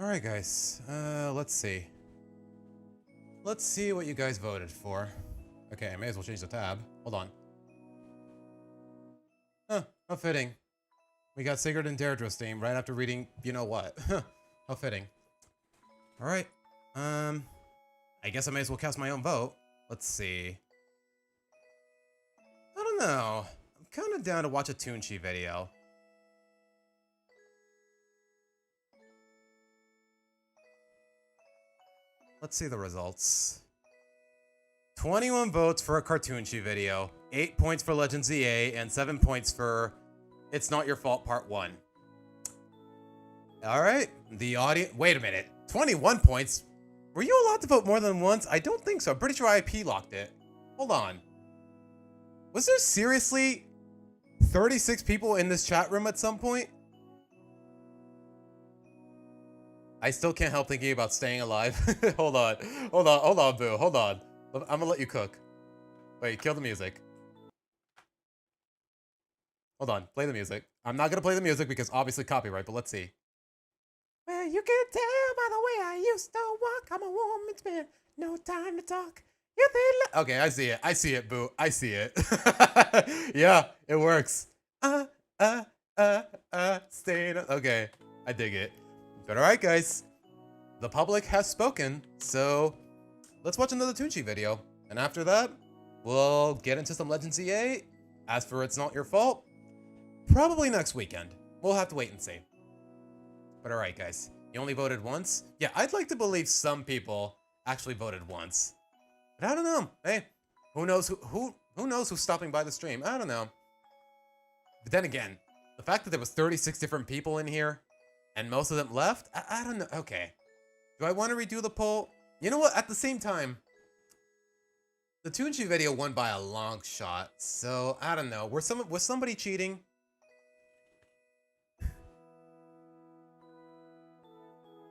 S1: Alright, guys. Let's see. Let's see what you guys voted for. Okay, I may as well change the tab. Hold on. Huh, how fitting. We got Sigurd and Deirdre's theme right after reading you know what. How fitting. Alright. I guess I may as well cast my own vote. Let's see. I don't know. I'm kind of down to watch a Toonchi video. Let's see the results. 21 votes for a Cartoonchi video, 8 points for Legends EA, and 7 points for It's Not Your Fault Part 1. Alright, the audience... Wait a minute. 21 points? Were you allowed to vote more than once? I don't think so. I'm pretty sure IP locked it. Hold on. Was there seriously 36 people in this chat room at some point? I still can't help thinking about staying alive. Hold on, Boo. Hold on. I'm gonna let you cook. Wait, kill the music. Hold on, play the music. I'm not gonna play the music because obviously copyright, but let's see. Well, you can tell by the way I used to walk. I'm a woman's man, no time to talk. You think okay, I see it. I see it, Boo. I see it. Yeah, it works. Staying. Okay, I dig it. But alright, guys. The public has spoken, so let's watch another Toonchi video. And after that, we'll get into some Legends EA. As for It's Not Your Fault, probably next weekend. We'll have to wait and see. But alright, guys. You only voted once? Yeah, I'd like to believe some people actually voted once. But I don't know. Hey, who knows who knows who's stopping by the stream? I don't know. But then again, the fact that there was 36 different people in here and most of them left? I don't know. Okay. Do I want to redo the poll? You know what? At the same time, the Toonchi video won by a long shot. So, I don't know. Was somebody cheating?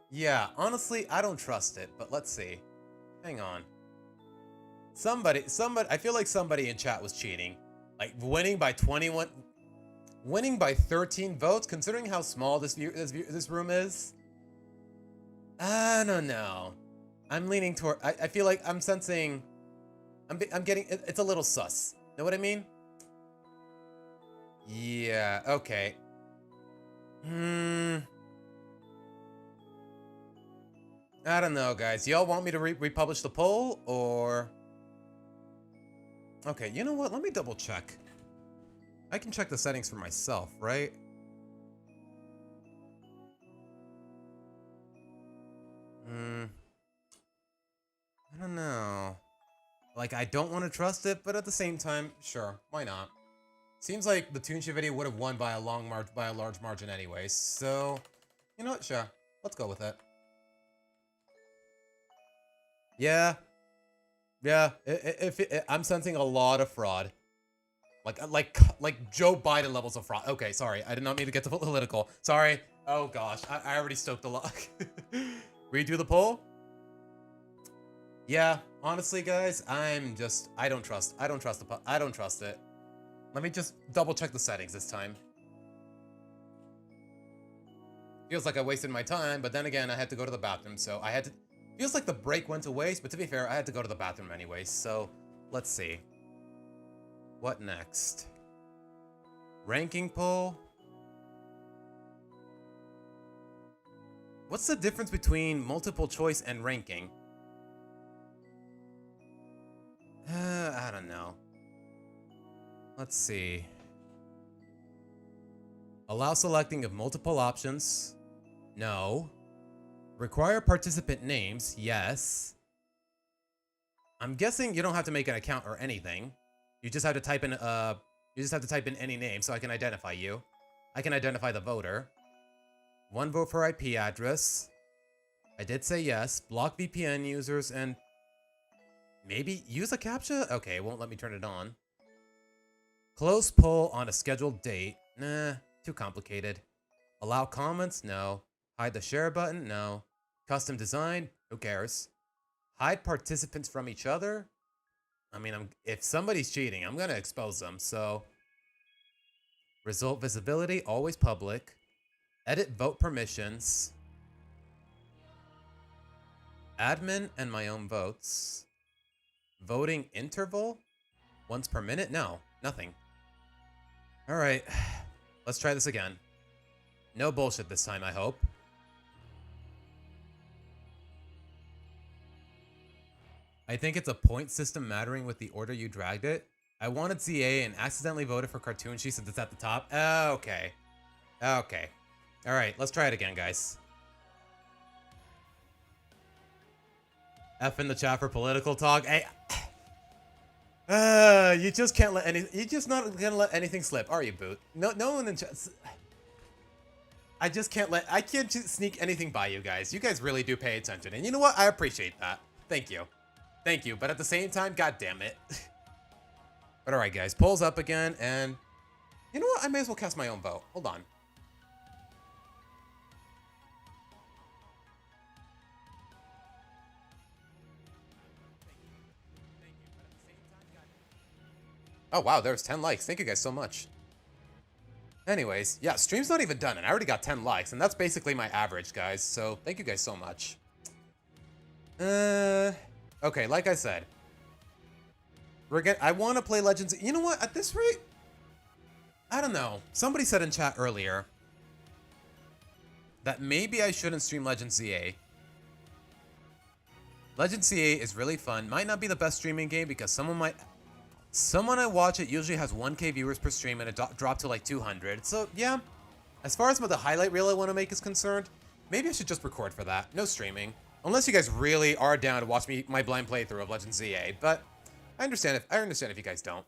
S1: Yeah, honestly, I don't trust it. But let's see. Hang on. Somebody, I feel like somebody in chat was cheating. Like, winning by 21... Winning by 13 votes, considering how small this room is? I don't know. I'm leaning toward... I feel like I'm sensing... I'm getting... It's a little sus. Know what I mean? Yeah, okay. I don't know, guys. Y'all want me to republish the poll, or... Okay, you know what? Let me double check. I can check the settings for myself, right? I don't know. Like, I don't want to trust it, but at the same time, sure, why not? Seems like the Toonchi video would have won by a large margin anyway, so... You know what? Sure. Let's go with it. Yeah. Yeah, I'm sensing a lot of fraud. Like Joe Biden levels of fraud. Okay, sorry. I did not mean to get political. Sorry. Oh gosh, I already stoked the lock. Redo the poll? Yeah, honestly, guys, I don't trust it. Let me just double check the settings this time. Feels like I wasted my time, but then again, I had to go to the bathroom, so I had to... Feels like the break went to waste, but to be fair, I had to go to the bathroom anyway, so let's see. What next? Ranking poll? What's the difference between multiple choice and ranking? I don't know. Let's see. Allow selecting of multiple options. No. Require participant names. Yes. I'm guessing you don't have to make an account or anything. You just have to type in any name so I can identify you. I can identify the voter. 1 vote for IP address. I did say yes. Block VPN users and maybe use a CAPTCHA? Okay, it won't let me turn it on. Close poll on a scheduled date. Nah, too complicated. Allow comments? No. Hide the share button? No. Custom design? Who cares? Hide participants from each other? I mean, if somebody's cheating, I'm gonna expose them, so... Result visibility, always public. Edit vote permissions. Admin and my own votes. Voting interval? Once per minute? No, nothing. Alright, let's try this again. No bullshit this time, I hope. I think it's a point system mattering with the order you dragged it. I wanted CA and accidentally voted for Cartoonshi since it's at the top. Okay. Okay. Alright, let's try it again, guys. F in the chat for political talk. Hey. You just can't let any. You're just not gonna let anything slip, are you, Boot? No one in chat. I just can't let. I can't just sneak anything by you guys. You guys really do pay attention, and you know what? I appreciate that. Thank you, thank you. But at the same time, god damn it. But all right, guys, polls up again, and you know what? I may as well cast my own vote. Hold on. Oh, wow, there's 10 likes. Thank you guys so much. Anyways, yeah, stream's not even done, and I already got 10 likes, and that's basically my average, guys. So, thank you guys so much. Okay, like I said. I want to play Legends. You know what? At this rate, I don't know. Somebody said in chat earlier that maybe I shouldn't stream Legends ZA. Legends ZA is really fun. Might not be the best streaming game because someone I watch it usually has 1K viewers per stream and it dropped to like 200. So yeah, as far as the highlight reel I want to make is concerned, maybe I should just record for that. No streaming. Unless you guys really are down to watch my blind playthrough of Legends ZA, but I understand if you guys don't.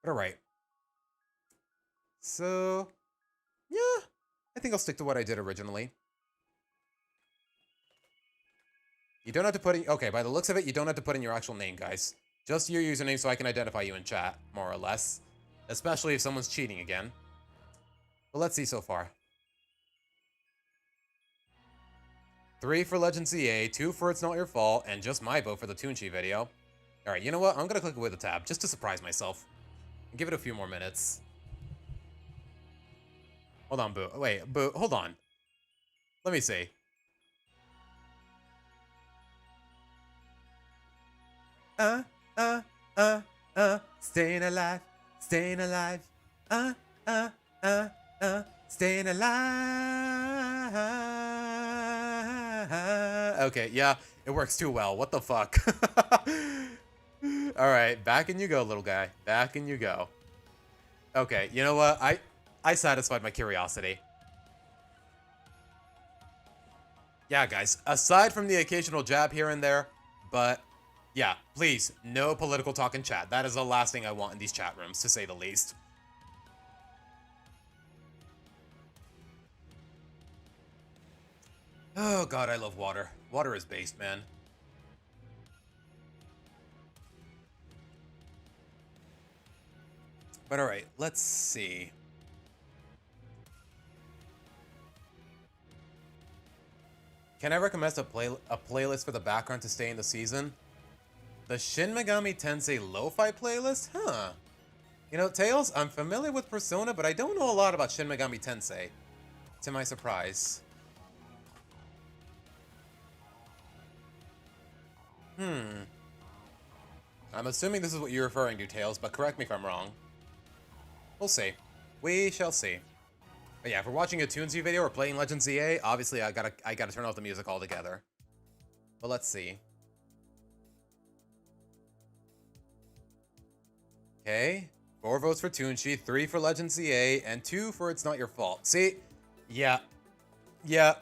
S1: But alright. So yeah, I think I'll stick to what I did originally. You don't have to put in, okay, by the looks of it, you don't have to put in your actual name, guys. Just your username so I can identify you in chat, more or less. Especially if someone's cheating again. But let's see so far. 3 for Legend CA, 2 for It's Not Your Fault, and just my vote for the Toonchi video. Alright, you know what? I'm gonna click away the tab, just to surprise myself. And give it a few more minutes. Hold on, Boo. Wait, Boo, hold on. Let me see. Staying alive, staying alive. Staying alive. Okay, yeah, it works too well. What the fuck? Alright, back in you go, little guy. Back in you go. Okay, you know what? I satisfied my curiosity. Yeah, guys, aside from the occasional jab here and there, but yeah, please, no political talk in chat. That is the last thing I want in these chat rooms, to say the least. Oh god, I love water. Water is based, man. But alright, let's see. Can I recommend a playlist for the background to stay in the season? The Shin Megami Tensei Lo-Fi playlist? Huh. You know, Tails, I'm familiar with Persona, but I don't know a lot about Shin Megami Tensei. To my surprise. I'm assuming this is what you're referring to, Tails, but correct me if I'm wrong. We'll see. We shall see. But yeah, if we're watching a Toonzy video or playing Legends ZA, obviously I gotta turn off the music altogether. But let's see. Okay. 4 votes for Toonshi, 3 for Legends ZA, and 2 for It's Not Your Fault. See? Yeah. Yeah.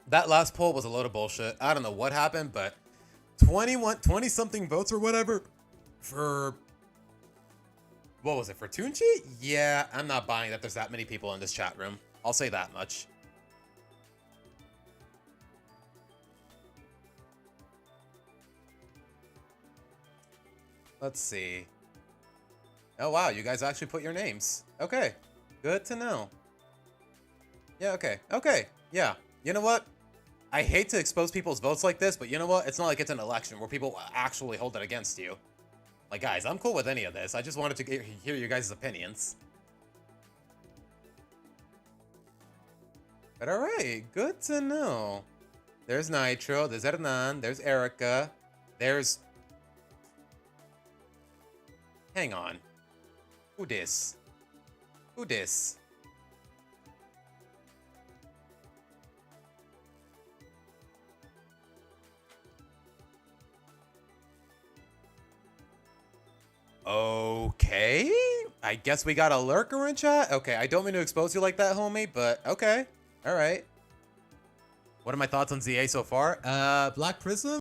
S1: That last poll was a load of bullshit. I don't know what happened, but 20-something votes or whatever for... What was it, for Toonchi? Yeah, I'm not buying that there's that many people in this chat room. I'll say that much. Let's see. Oh, wow, you guys actually put your names. Okay, good to know. Yeah, okay, okay, yeah. You know what? I hate to expose people's votes like this, but you know what? It's not like it's an election where people actually hold it against you. Like, guys, I'm cool with any of this. I just wanted to hear you guys' opinions. But alright, good to know. There's Nitro. There's Hernan. There's Erica. There's... Hang on. Who dis? Who dis? Okay. I guess we got a lurker in chat? Okay, I don't mean to expose you like that, homie, but okay. All right. What are my thoughts on ZA so far? Black Prism?